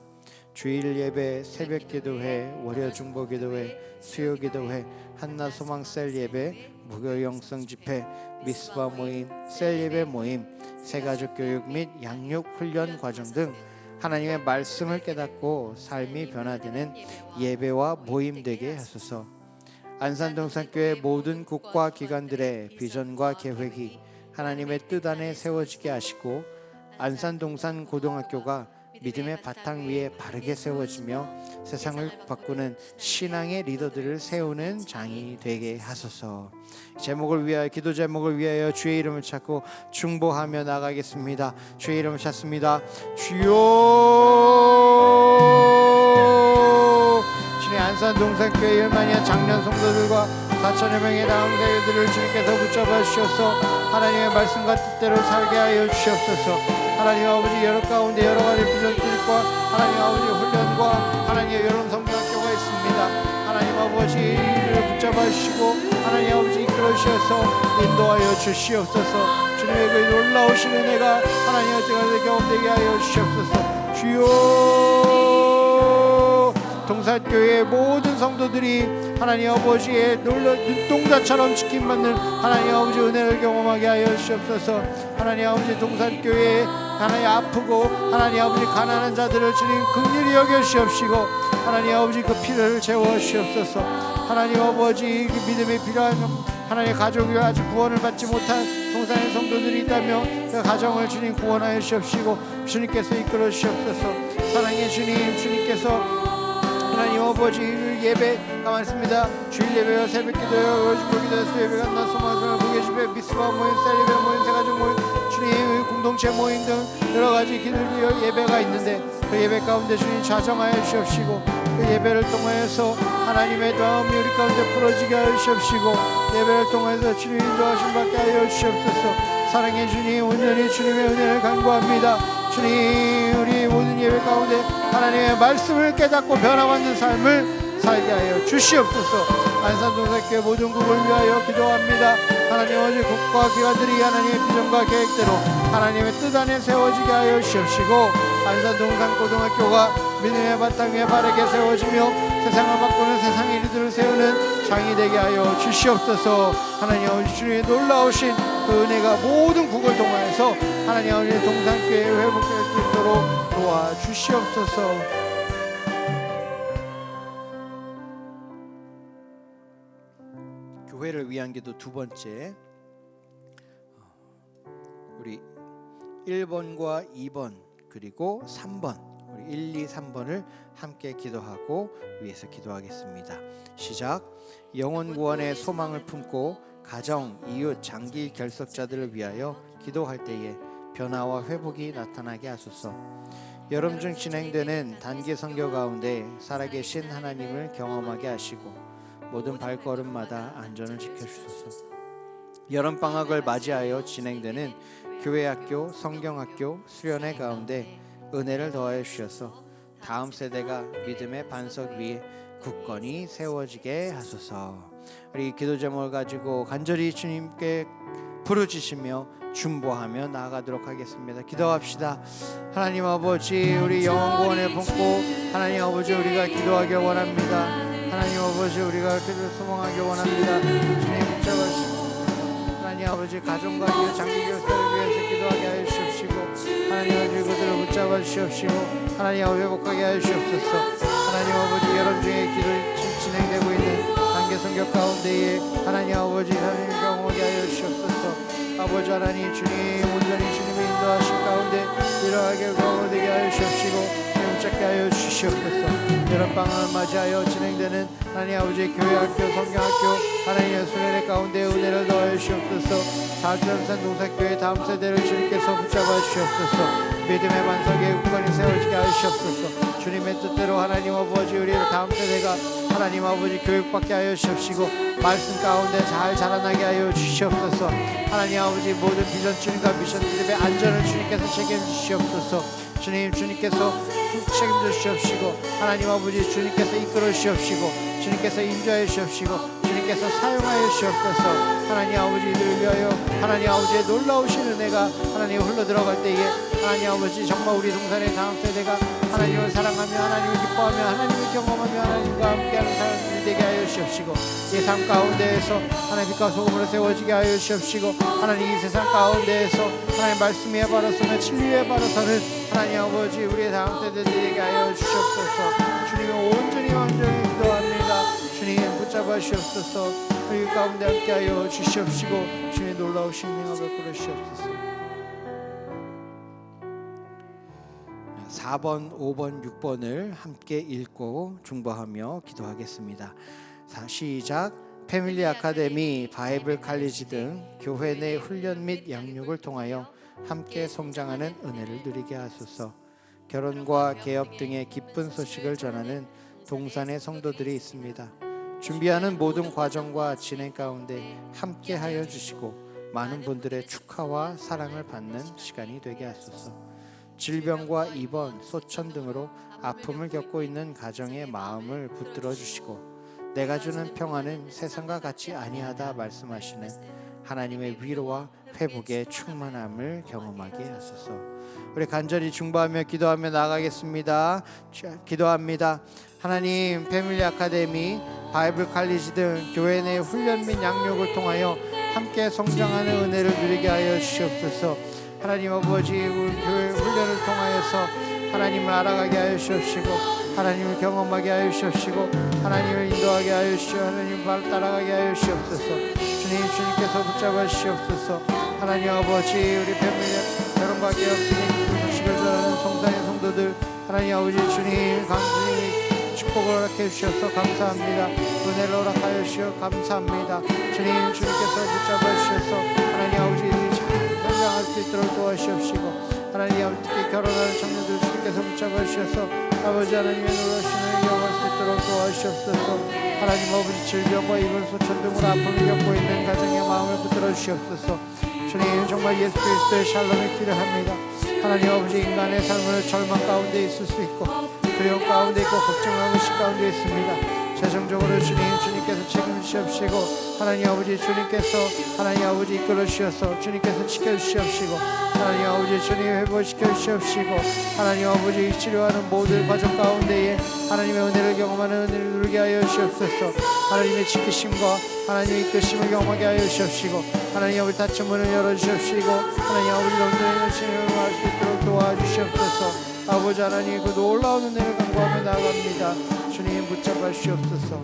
주일 예배, 새벽 기도회, 월요 중보 기도회, 수요 기도회, 한낮 소망 셀 예배, 무교 영성 집회, 미스바 모임, 셀 예배 모임, 새가족 교육 및 양육 훈련 과정 등 하나님의 말씀을 깨닫고 삶이 변화되는 예배와 모임 되게 하소서. 안산동산교회 모든 국과 기관들의 비전과 계획이 하나님의 뜻 안에 세워지게 하시고 안산동산 고등학교가 믿음의 바탕 위에 바르게 세워지며 세상을 바꾸는 신앙의 리더들을 세우는 장이 되게 하소서. 제목을 위하여 기도 제목을 위하여 주의 이름을 찾고 중보하며 나가겠습니다. 주의 이름을 찾습니다. 주여 주님 안산동산교회 1만여 장년 성도들과 4천여 명의 다음 세대들을 주님께서 붙잡아 주셔서 하나님의 말씀과 뜻대로 살게 하여 주시옵소서. 하나님 아버지 여러 가운데 여러 가지 비전들과 하나님 아버지 훈련과 하나님의 여러 성경학교가 있습니다. 하나님 아버지를 붙잡아 주시고 하나님 아버지 이끌어 주셔서 인도하여 주시옵소서. 주님의 그 놀라우신 은혜가 하나님 어찌가서 경험되게 하여 주시옵소서. 주여 동산교회의 모든 성도들이 하나님 아버지의 눈동자처럼 지킴받는 하나님 아버지 은혜를 경험하게 하여 주시옵소서. 하나님 아버지 동산교회에 하나님 아프고 하나님 아버지 가난한 자들을 주님 긍휼히 여겨 주시옵시고 하나님 아버지 그 피를 채워 주시옵소서. 하나님 아버지 그 믿음에 필요한 하나님의 가족이 아직 구원을 받지 못한 동산의 성도들이 있다면 그 가정을 주님 구원하여 주시옵시고 주님께서 이끌어 주시옵소서. 사랑의 주님 주님께서 하나님 아버지 예배 가만있습니다. 주일 예배와 새벽 기도요 요즘부 기도 수예배가 나 소망을 보게 주배 미스바 모임 셀 예배 모임 새가족 모임 주님 공동체 모임 등 여러 가지 기도 예배가 있는데 그 예배 가운데 주님 좌정하여 주시옵시고 그 예배를 통하여서 하나님의 마음이 우리 가운데 풀어지게 하여 주시옵시고 예배를 통해서 주님 인도하심 받게 하여 주시옵소서. 사랑의 주님 온전히 주님의 은혜를 간구합니다. 주님 우리 모든 예배 가운데 하나님의 말씀을 깨닫고 변화받는 삶을 살게 하여 주시옵소서. 안산동산교회 모든 국을 위하여 기도합니다. 하나님 아버지 국가 기관들이 하나님의 비전과 계획대로 하나님의 뜻 안에 세워지게 하여 주시옵시고 안산동산 고등학교가 믿음의 바탕 위에 바르게 세워지며 세상을 바꾸는 세상의 일들을 세우는 장이 되게 하여 주시옵소서. 하나님 아버지 주님의 놀라우신 그 은혜가 모든 국을 통하여서 하나님 아버지 동산교회 회복될 수 있도록 도와주시옵소서. 교회를 위한 기도 두 번째, 우리 1번과 2번 그리고 3번 우리 1, 2, 3번을 함께 기도하고 위에서 기도하겠습니다. 시작. 영혼 구원의 소망을 품고 가정, 이웃, 장기 결석자들을 위하여 기도할 때에 변화와 회복이 나타나게 하소서. 여름 중 진행되는 단기 선교 가운데 살아계신 하나님을 경험하게 하시고 모든 발걸음마다 안전을 지켜주소서. 여름 방학을 맞이하여 진행되는 교회학교, 성경학교, 수련회 가운데 은혜를 더하여 주셔서 다음 세대가 믿음의 반석 위에 굳건히 세워지게 하소서. 우리 기도 제목을 가지고 간절히 주님께 부르짖으며 중보하며 나아가도록 하겠습니다. 기도합시다. 하나님 아버지, 우리 영원 구원에 품고 하나님 아버지 우리가 기도하길 원합니다. 하나님 아버지 우리가 기도를 소망하길 원합니다. 주님 붙잡아주시고 하나님 아버지 가정과 교회 장기 교사를 위해서 기도하게 하여 주시옵시고 하나님 아버지 그들을 붙잡아 주시옵시고 하나님 아버지 회복하게 하여 주옵소서. 하나님 아버지 여름 중에 기도 진행되고 있는 단계 선교 가운데에 하나님 아버지 하나님 경험하게 하여 주옵소서. 아버지 하나님 주님 온전히 주님의 인도하신 가운데 일어나게 경험되게 하여 주옵시고 붙잡게 하여 주시옵소서. 여름 방학을 맞이하여 진행되는 하나님 아버지 교회학교, 성경학교 하나님의 수련회 가운데 은혜를 더하여 주옵소서. 다주암산 농사교회 다음 세대를 주님께서 붙잡아 주시옵소서. 믿음의 반석에 굳건히 세워지게 하여 주시옵소서. 주님의 뜻대로 하나님 아버지 우리의 다음 세대가 하나님 아버지 교육받게 하여 주시옵시고 말씀 가운데 잘 자라나게 하여 주시옵소서. 하나님 아버지 모든 비전 주님과 미션 트립의 안전을 주님께서 책임지시옵소서. 주님께서 책임져 주시옵시고 하나님 아버지 주님께서 이끌어 주시옵시고 주님께서 인도하여 주시옵시고 주님께서 사용하여 주시옵소서. 하나님 아버지를 위하여 하나님 아버지의 놀라우신 은혜가 하나님 흘러 들어갈 때에 하나님 아버지 정말 우리 동산의 다음 세대가 하나님을 사랑하며 하나님을 기뻐하며 하나님을 경험하며 하나님과 함께하는 사람들이 되게 하여 주시옵시고 이 삶 가운데에서 하나님 빛과 소금으로 세워지게 하여 주시옵시고 하나님 이 세상 가운데에서 하나님 말씀에 바라서며 진리에 바라서는 하나님 아버지 우리의 다음 세대들에게 하여 주시옵소서. 주님을 온전히 완전히 기도합니다. 주님 붙잡아 주시옵소서. 우리 가운데 함께하여 주시옵시고 주님의 놀라우신 능력을 베풀어 주시옵소서. 4번, 5번, 6번을 함께 읽고 중보하며 기도하겠습니다. 시작. 패밀리 아카데미, 바이블 칼리지 등 교회 내 훈련 및 양육을 통하여 함께 성장하는 은혜를 누리게 하소서. 결혼과 개업 등의 기쁜 소식을 전하는 동산의 성도들이 있습니다. 준비하는 모든 과정과 진행 가운데 함께 하여 주시고 많은 분들의 축하와 사랑을 받는 시간이 되게 하소서. 질병과 입원, 소천 등으로 아픔을 겪고 있는 가정의 마음을 붙들어 주시고 내가 주는 평안은 세상과 같이 아니하다 말씀하시는 하나님의 위로와 회복의 충만함을 경험하게 하소서. 우리 간절히 중보하며 기도하며 나가겠습니다. 기도합니다. 하나님 패밀리 아카데미, 바이블 칼리지 등 교회 내 훈련 및 양육을 통하여 함께 성장하는 은혜를 누리게 하여 주시옵소서. 하나님 아버지 우리 교회 훈련을 통하여서 하나님을 알아가게 하여 주시옵시고 하나님을 경험하게 하여 주시옵시고 하나님을 인도하게 하여 주시고 하나님을 따라가게 하여 주시옵소서. 주님께서 붙잡아 주시옵소서. 하나님 아버지 우리 패밀리 결혼과 개업 등의 소식을 전하는 성산의 성도들 하나님 아버지 주님 강주님 축복을 허락해 주셔서 감사합니다. 은혜를 허락하여 주시어 감사합니다. 주님께서 붙잡아 주셔서 하나님 아버지 잘 성장할 수 있도록 도와주시옵시고 하나님 아버지 특히 결혼하는 청년들 주님께서 붙잡아 주셔서 아버지 하나님의 놀라우신 은혜를 경험할 수 있도록 도와주시옵소서. 하나님 아버지 질병과 입원 소천 등으로 아픔을 겪고 있는 가정의 마음을 붙들어 주시옵소서. 주님 정말 예수 그리스도의 샬롬이 필요합니다. 하나님 아버지 인간의 삶을 절망 가운데 있을 수 있고 두려움 가운데 있고 걱정하는 시 가운데 있습니다. 최종적으로 주님께서 책임지시옵시고 하나님 아버지 주님께서 하나님 아버지 이끌어 주셔서 주님께서 지켜주시옵시고 하나님 아버지 주님 회복시켜 주시옵시고 하나님 아버지 치료하는 모든 과정 가운데에 하나님의 은혜를 경험하는 은혜를 누리게 하여 주시옵소서. 하나님의 지키심과 하나님의 이끄심을 경험하게 하여 주시옵시고 하나님 아버지 닫힌 문을 열어주시옵시고 하나님 아버지 온전히 주님을 할 수 있도록 도와주시옵소서. 아버지 하나님 그 놀라운 은혜를 간구하며 나아갑니다. 주님 붙잡아 주시옵소서.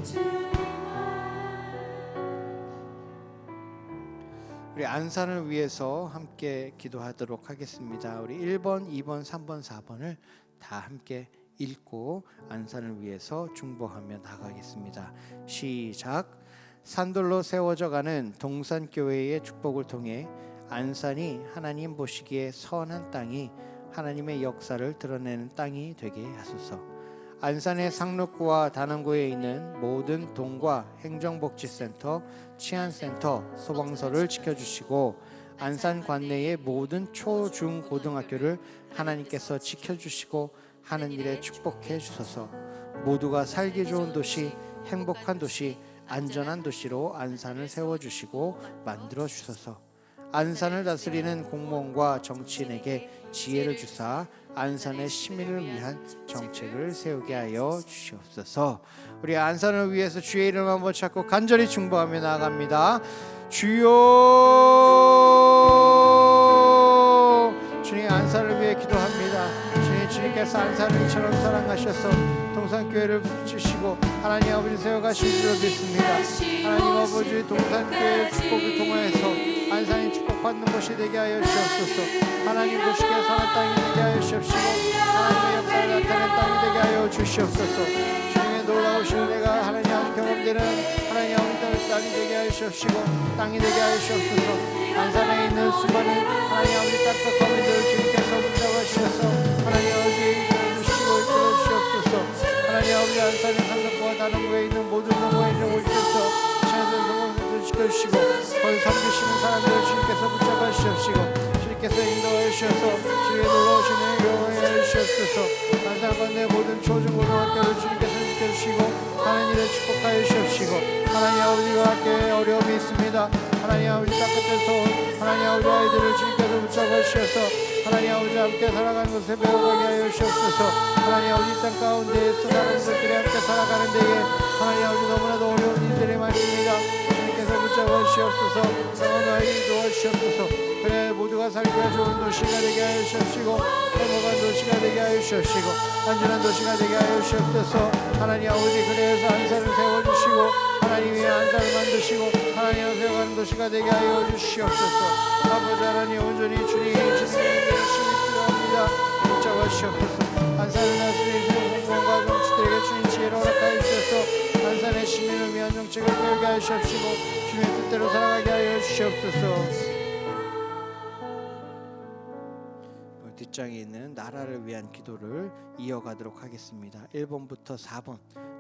우리 안산을 위해서 함께 기도하도록 하겠습니다. 우리 1번, 2번, 3번, 4번을 다 함께 읽고 안산을 위해서 중보하며 나가겠습니다. 시작. 산돌로 세워져 가는 동산교회의 축복을 통해 안산이 하나님 보시기에 선한 땅이 하나님의 역사를 드러내는 땅이 되게 하소서. 안산의 상록구와 다낭구에 있는 모든 동과 행정복지센터, 치안센터, 소방서를 지켜주시고 안산 관내의 모든 초, 중, 고등학교를 하나님께서 지켜주시고 하는 일에 축복해 주소서. 모두가 살기 좋은 도시, 행복한 도시, 안전한 도시로 안산을 세워주시고 만들어 주소서. 안산을 다스리는 공무원과 정치인에게 지혜를 주사 안산의 시민을 위한 정책을 세우게 하여 주시옵소서. 우리 안산을 위해서 주의 이름 한번 찾고 간절히 중보하며 나아갑니다. 주여, 주님 안산을 위해 기도합니다. 주님께서 안산을 이처럼 사랑하셔서 동산교회를 붙이시고 하나님 아버지 세워가실 줄 믿습니다. 하나님 아버지 동산교회 축복을 통하여서 안산이 축복받는 곳이 되게 하여 주옵소서. 하나님 보시기에 선한 땅이 되게 하여 주옵시고 하나님의 역사를 나타낸 땅이 되게 하여 주시옵소서. 주님의 놀라우신 은혜가 하나님 아버지 경험되는 하나님 아버지 땅이 되게 하여 주옵시고 땅이 되게 하여 주옵소서. 안산에 있는 수많은 하나님 아버지 땅끝 거민들을 주님께서 붙잡아 주셔서 하나님 아버지 주시고 이끌어 주시옵소서. 하나님 아버지 안산의 상덕과 다른구에 있는 모든 농어에 있는 오셔서 시간을 성공을 지켜주시고 거기 섬기시는 사람들을 주님께서 붙잡아 주시옵시고 주님께서 인도하여 주셔서 주의 놀라우신 은혜 경험하여 주시옵소서. 안산 내 모든 초중고등학교를 주님께서 지켜주시고 하나님 일에 축복하여 주시옵시고 하나님 아버지와 함께 어려움이 있습니다. 하나님 아버지 땅끝에서 하나님 아버지 아이들을 주님께서 붙잡아 주셔서 하나님 아버지 함께 살아가는 것에 배워가게 하여 주옵소서. 하나님 아버지 땅 가운데에서 다른 것들이 함께 살아가는 데에 하나님 아버지 너무나도 어려운 일들이 많습니다. 주님께서 붙잡아 주시옵소서. 상황 아이 도와주시옵소서. 그래 모두가 살기가 좋은 도시가 되게 하여 주시옵시고 행복한 도시가 되게 하여 주시옵시고 안전한 도시가 되게 하여 주시옵소서. 하나님 아버지 그래서 안산을 세워주시고 하나님이 안산을 만드시고 하나님을 세워가는 도시가 되게 하여 주시옵소서. 아버지 하나님 온전히 주님의 열심히 필요합니다. 붙잡아 주시옵소서. 안산을 다스리는 공무원과 정치들에게 주님 지혜를 허락하여 주셔서 안산의 시민을 위한 정책을 배우게 하여 주시옵시고 주님의 뜻대로 살아가게 하여 주시옵소서. 뒷장에 있는 나라를 위한 기도를 이어가도록 하겠습니다. 1번부터 4번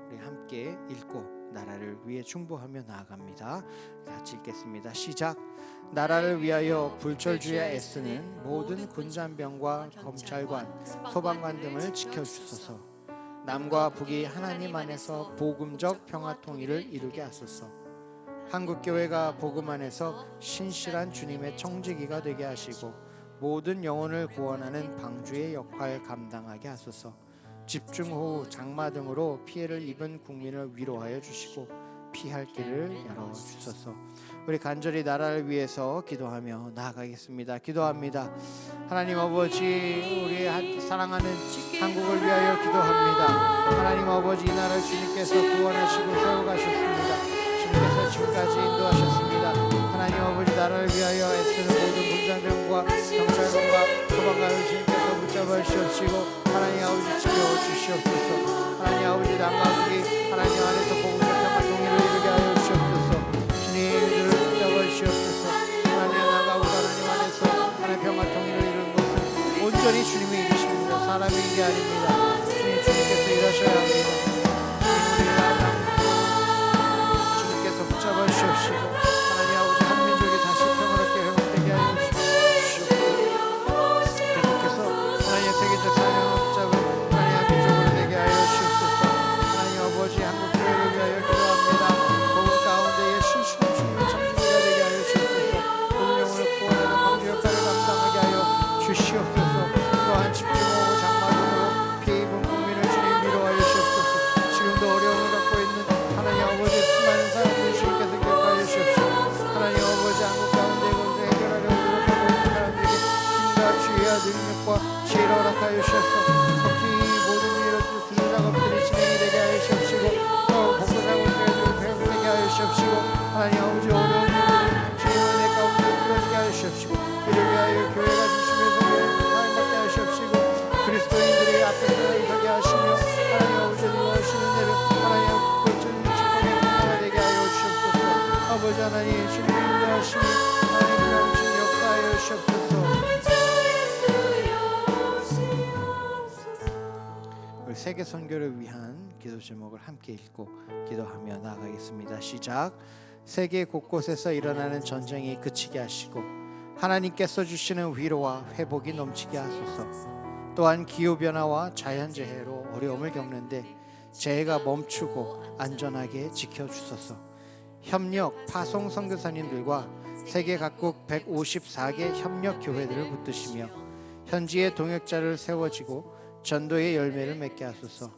우리 함께 읽고 나라를 위해 중보하며 나아갑니다. 같이 읽겠습니다. 시작. 나라를 위하여 불철주야 애쓰는 모든 군잔병과 검찰관, 소방관 등을 지켜주소서. 남과 북이 하나님 안에서 복음적 평화 통일을 이루게 하소서. 한국교회가 복음 안에서 신실한 주님의 청지기가 되게 하시고 모든 영혼을 구원하는 방주의 역할 감당하게 하소서. 집중호우, 장마 등으로 피해를 입은 국민을 위로하여 주시고 피할 길을 열어주소서. 우리 간절히 나라를 위해서 기도하며 나아가겠습니다. 기도합니다. 하나님 아버지 우리 사랑하는 한국을 위하여 기도합니다. 하나님 아버지 이 나라를 주님께서 구원하시고 세워가셨습니다. 주님께서 지금까지 인도하셨습니다. 하나님 아버지 나라를 위하여 애쓰는 모든 군사병과 경찰관과 소방관을 주님께서 붙잡아 주시옵시고 하나님 아버지 지켜주시옵소서. 하나님 아버지 남과 북이 하나님 안에서 복음의 평화 통일을 이루게 하여 주시옵소서. 주님 이들을 붙잡아 주시옵소서. 하나님 남과 북 하나님 안에서 하나님 평화 통일을 이루는 것은 온전히 주님이 이루십니다. 사람이 일이 아닙니다. 주님께서 일하셔야 합니다. 주님께서 붙잡아 주시옵시고 지혜를 허락하여 주셔서 특히 모든 일을 구조 작업들이 진행이 되게 하여 주시옵시고 또 복구 작업들을 배우게 하여 주시옵시고 하나님 아버지 어려운 일을 주님의 내 가운데 풀어지게 하여 주시옵시고 이를 위하여 교회가 주심에서 사랑받게 하여 주시옵시고 그리스도인들이 앞에서 서게 하시며 하나님 아버지 누워주시는 일을 하나님 고쳐주는 축복의 통로가 되게 하여 주시옵소서. 아버지 하나님 주님의 인도하심이 하나님 주님 역사하여 주시옵소서. 선교를 위한 기도 제목을 함께 읽고 기도하며 나아가겠습니다. 시작. 세계 곳곳에서 일어나는 전쟁이 그치게 하시고 하나님께서 주시는 위로와 회복이 넘치게 하소서. 또한 기후변화와 자연재해로 어려움을 겪는데 재해가 멈추고 안전하게 지켜주소서. 협력 파송 선교사님들과 세계 각국 154개 협력 교회들을 붙드시며 현지의 동역자를 세워지고 전도의 열매를 맺게 하소서.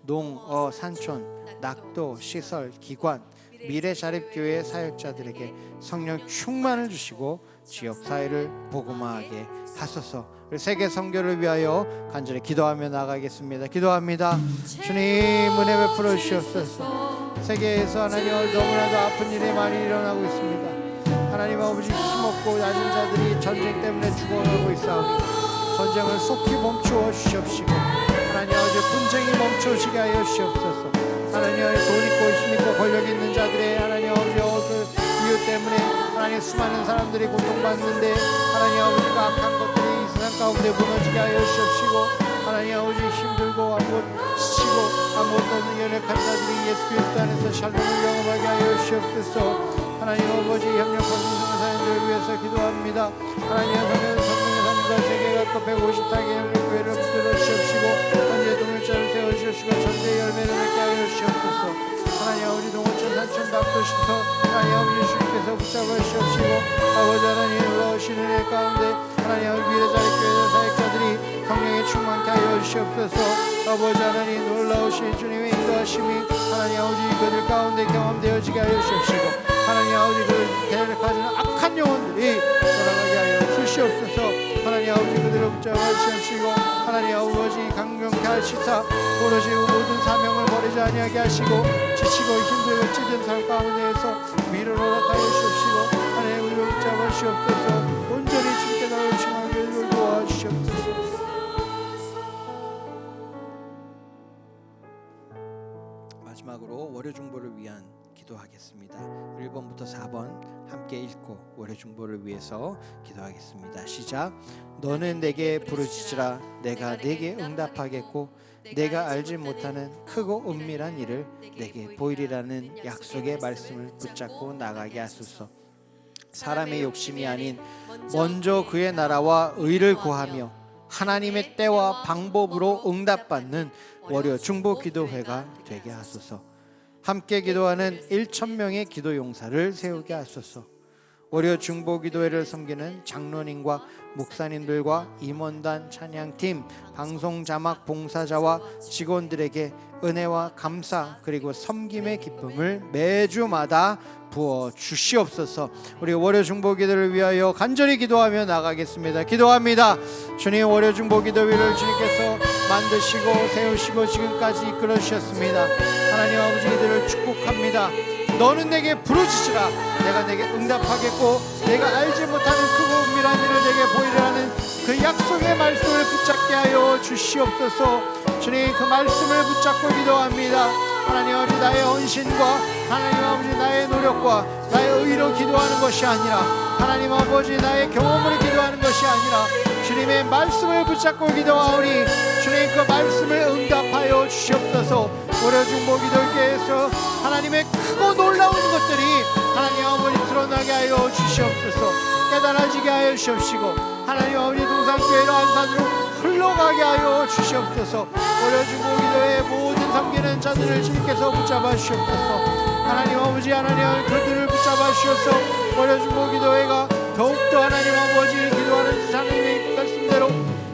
농, 어, 산촌, 낙도, 시설, 기관, 미래자립교회 사역자들에게 성령 충만을 주시고 지역사회를 복음화하게 하소서. 세계 선교를 위하여 간절히 기도하며 나가겠습니다. 기도합니다. 주님 은혜 베풀어 주시옵소서. 세계에서 하나님 너무나도 아픈 일이 많이 일어나고 있습니다. 하나님 아버지 힘없고 낮은 자들이 전쟁 때문에 죽어가고 있사오니 전쟁을 속히 멈추어 주시옵시고 하나님 아버지 분쟁이 멈추시게 하여 주시옵소서. 하나님 아버지 돈 있고 힘 있고 권력 있는 자들의 하나님 아버지 그 이유 때문에 하나님 수많은 사람들이 고통받는데 하나님 아버지가 악한 것들이 이 세상 가운데 무너지게 하여 주시옵시고 하나님 아버지 힘들고 아무것 지치고 아무것도 없는 연약한 자들이 예수 그리스도 안에서 샬롬을 경험하게 하여 주시옵소서. 하나님 아버지 협력하는 선교사님들을 위해서 기도합니다. 하나님 선교사님과 세계 각국 154개 협력교회를 붙들어 주시옵시고 현재 동역자를 세워주시고 전대의 열매를 맺게 하여 주시옵소서. 하나님 아버지 동원천 산천 낙도 시터 하나님 아버지 주님께서 붙잡아 주시옵시고 아버지 하나님 놀라우신 은혜 가운데 하나님 아버지 미래자립교회 사역자들이 성령에 충만케 하여 주시옵소서. 아버지 하나님 놀라우신 주님의 인도하심이 하나님 아버지 그들 가운데 경험되어지게 하여 주시옵시고 하나님 아버지 그 대를 가지는 악한 영혼들이 돌아가게 하여 주시옵소서. 하나님 아버지 그들을 붙잡아 주시옵시고 하나님 아버지 강력케 하시사 오로지 모든 사명을 버리지 아니하게 하시고 지치고 힘들고 찌든 삶 가운데에서 위를 허락하여 주시옵시고 하나님 우리를 붙잡아 주시옵소서. 온전히 주께 나를 충하게 우리를 도와주시옵소서. 마지막으로 월요 중보를 위한 기도하겠습니다. 1번부터 4번 함께 읽고 월요 중보를 위해서 기도하겠습니다. 시작. 너는 내게 부르짖으라 내가 내게 응답하겠고 내가 알지 못하는 크고 은밀한 일을 내게 보이리라는 약속의 말씀을 붙잡고 나가게 하소서. 사람의 욕심이 아닌 먼저 그의 나라와 의를 구하며 하나님의 때와 방법으로 응답받는 월요 중보 기도회가 되게 하소서. 함께 기도하는 1,000명의 기도 용사를 세우게 하소서. 월요 중보 기도회를 섬기는 장로님과 목사님들과 임원단 찬양팀 방송 자막 봉사자와 직원들에게 은혜와 감사 그리고 섬김의 기쁨을 매주마다 부어 주시옵소서. 우리 월요 중보 기도를 위하여 간절히 기도하며 나가겠습니다. 기도합니다. 주님 월요 중보 기도회를 주님께서 만드시고 세우시고 지금까지 이끌어 주셨습니다. 하나님 아버지 이들을 축복합니다. 너는 내게 부르짖으라 내가 내게 응답하겠고 내가 알지 못하는 크고 은밀한 일을 내게 보이라는 그 약속의 말씀을 붙잡게 하여 주시옵소서. 주님 그 말씀을 붙잡고 기도합니다. 하나님 아버지 나의 헌신과 하나님 아버지 나의 노력과 나의 의로 기도하는 것이 아니라 하나님 아버지 나의 경험으로 기도하는 것이 아니라 주님의 말씀을 붙잡고 기도하오니 주님 그 말씀을 응답하여 주시옵소서. 월요 중보 기도회에서 하나님의 크고 놀라운 것들이 하나님 아버지 드러나게 하여 주시옵소서. 깨달아지게 하여 주시옵시고 하나님 아버지 동산교회로 안산으로 흘러가게 하여 주시옵소서. 월요 중보 기도회의 모든 섬기는 자들을 주님께서 붙잡아 주시옵소서. 하나님 아버지 하나님 그들을 붙잡아 주셔서 월요 중보 기도회가 더욱더 하나님 아버지 기도하는 하나님의 말씀대로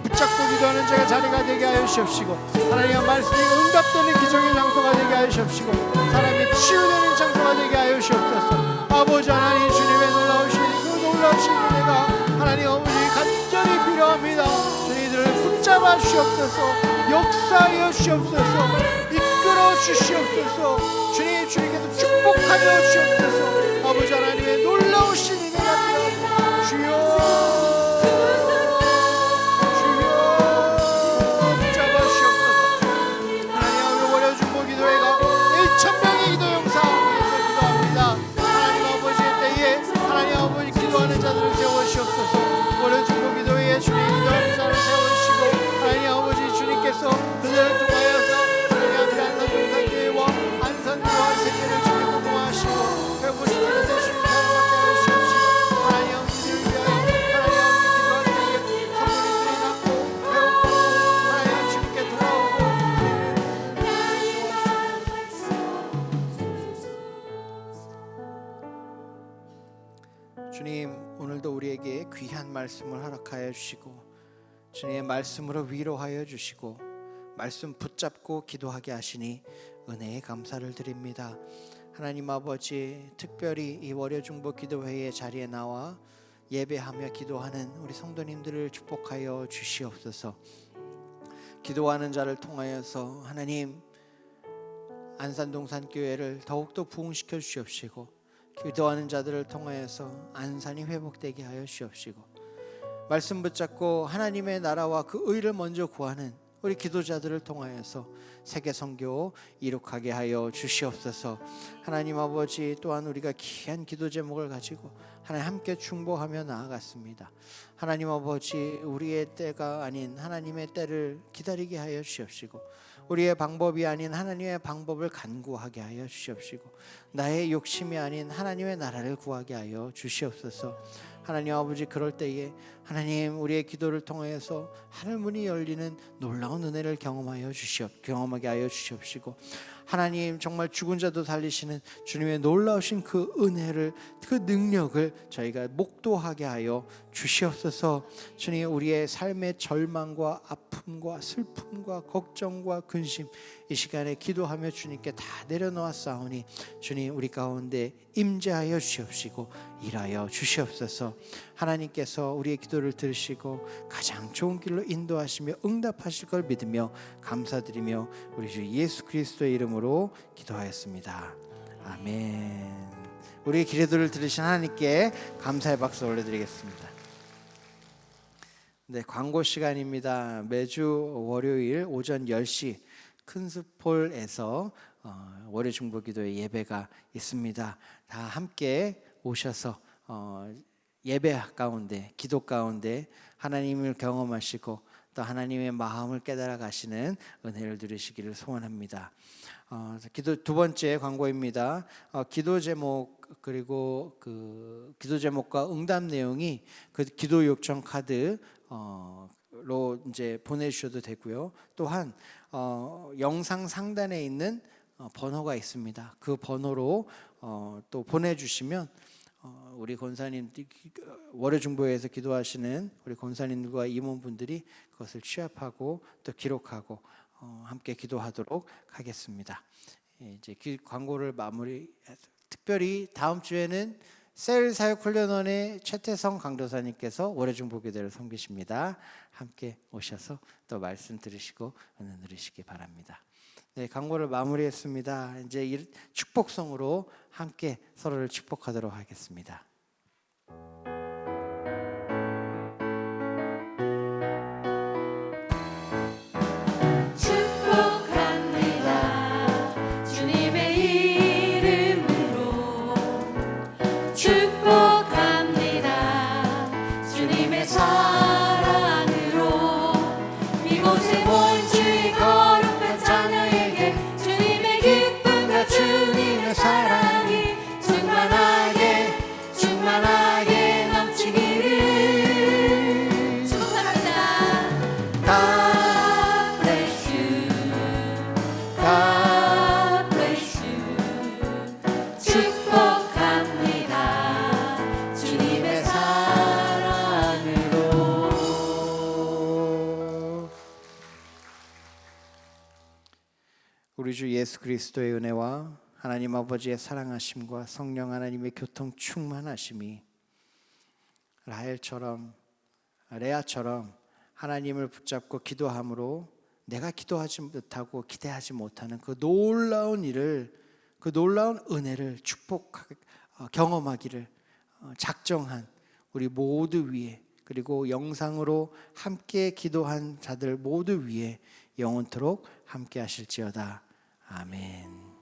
붙잡고 기도하는 자가 자리가 되게 하여 주시옵시고 하나님의 말씀이 응답되는 기적의 장소가 되게 하여 주시옵시고 사람이 치유되는 장소가 되게 하여 주옵소서. 아버지 하나님 주님의 놀라우신 그 놀라우신 은혜가 하나님 아버지 간절히 필요합니다. 저희들을 붙잡아 주시옵소서. 역사하여 주시옵소서. 이끌어 주시옵소서. 주님께서 축복하여 주시옵소서. 아버지 하나님의 놀라우신 은혜가 필요합니다. 주여 월요 중보 기도회에 주님 인도하는 자를 세워주시고 하나님 아버지 주님께서 그들을 통하여서 주님, 오늘도 우리에게 귀한 말씀을 허락하여 주시고 주님의 말씀으로 위로하여 주시고 말씀 붙잡고 기도하게 하시니 은혜에 감사를 드립니다. 하나님 아버지, 특별히 이 월요중보 기도회의 자리에 나와 예배하며 기도하는 우리 성도님들을 축복하여 주시옵소서. 기도하는 자를 통하여서 하나님 안산동산교회를 더욱더 부흥시켜 주시옵시고, 기도하는 자들을 통하여서 안산이 회복되게 하여 주시옵시고, 말씀 붙잡고 하나님의 나라와 그 의를 먼저 구하는 우리 기도자들을 통하여서 세계 선교 이룩하게 하여 주시옵소서. 하나님 아버지, 또한 우리가 귀한 기도 제목을 가지고 하나님 함께 중보하며 나아갔습니다. 하나님 아버지, 우리의 때가 아닌 하나님의 때를 기다리게 하여 주시옵시고, 우리의 방법이 아닌 하나님의 방법을 간구하게 하여 주시옵시고, 나의 욕심이 아닌 하나님의 나라를 구하게 하여 주시옵소서. 하나님 아버지, 그럴 때에 하나님 우리의 기도를 통해서 하늘문이 열리는 놀라운 은혜를 경험하게 하여 주시옵시고, 하나님 정말 죽은 자도 살리시는 주님의 놀라우신 그 은혜를, 그 능력을 저희가 목도하게 하여 주시옵소서. 주님, 우리의 삶의 절망과 아픔과 슬픔과 걱정과 근심 이 시간에 기도하며 주님께 다 내려놓았사오니 주님, 우리 가운데 임재하여 주시옵시고 일하여 주시옵소서. 하나님께서 우리의 기도를 들으시고 가장 좋은 길로 인도하시며 응답하실 걸 믿으며 감사드리며 우리 주 예수 그리스도의 이름으로 기도하였습니다. 아멘. 우리의 기도를 들으신 하나님께 감사의 박수 올려드리겠습니다. 네, 광고 시간입니다. 매주 월요일 오전 10시 큰스폴에서 월요 중보기도회 예배가 있습니다. 다 함께 오셔서 예배 가운데, 기도 가운데 하나님을 경험하시고 또 하나님의 마음을 깨달아 가시는 은혜를 누리시기를 소원합니다. 기도 두 번째 광고입니다. 기도 제목, 그리고 그 기도 제목과 응답 내용이 그 기도 요청 카드로 이제 보내주셔도 되고요. 또한 영상 상단에 있는 번호가 있습니다. 그 번호로 또 보내주시면 우리 권사님, 월요 중보회에서 기도하시는 우리 권사님들과 임원분들이 그것을 취합하고 또 기록하고 함께 기도하도록 하겠습니다. 이제 광고를 마무리. 특별히 다음 주에는 셀 사역 훈련원의 최태성 강도사님께서 월요 중보기도를 섬기십니다. 함께 오셔서 또 말씀 들으시고 은혜 누리시기 바랍니다. 네, 광고를 마무리했습니다. 이제 축복성으로 함께 서로를 축복하도록 하겠습니다. 축복합니다. 주님의 이름으로 축복합니다. 주님의 사랑으로 이곳에 온 주의 거룩한 자녀에게 주님의 기쁨과 주님의 사랑이 충만하게 넘치기를 축복합니다. God bless you. God bless you. 축복합니다. 주님의 사랑으로. 우리 주 예수 그리스도의 은혜와 하나님 아버지의 사랑하심과 성령 하나님의 교통 충만하심이 레아처럼 하나님을 붙잡고 기도함으로 내가 기도하지 못하고 기대하지 못하는 그 놀라운 일을, 그 놀라운 은혜를 경험하기를 작정한 우리 모두 위에, 그리고 영상으로 함께 기도한 자들 모두 위에 영원토록 함께 하실지어다. 아멘.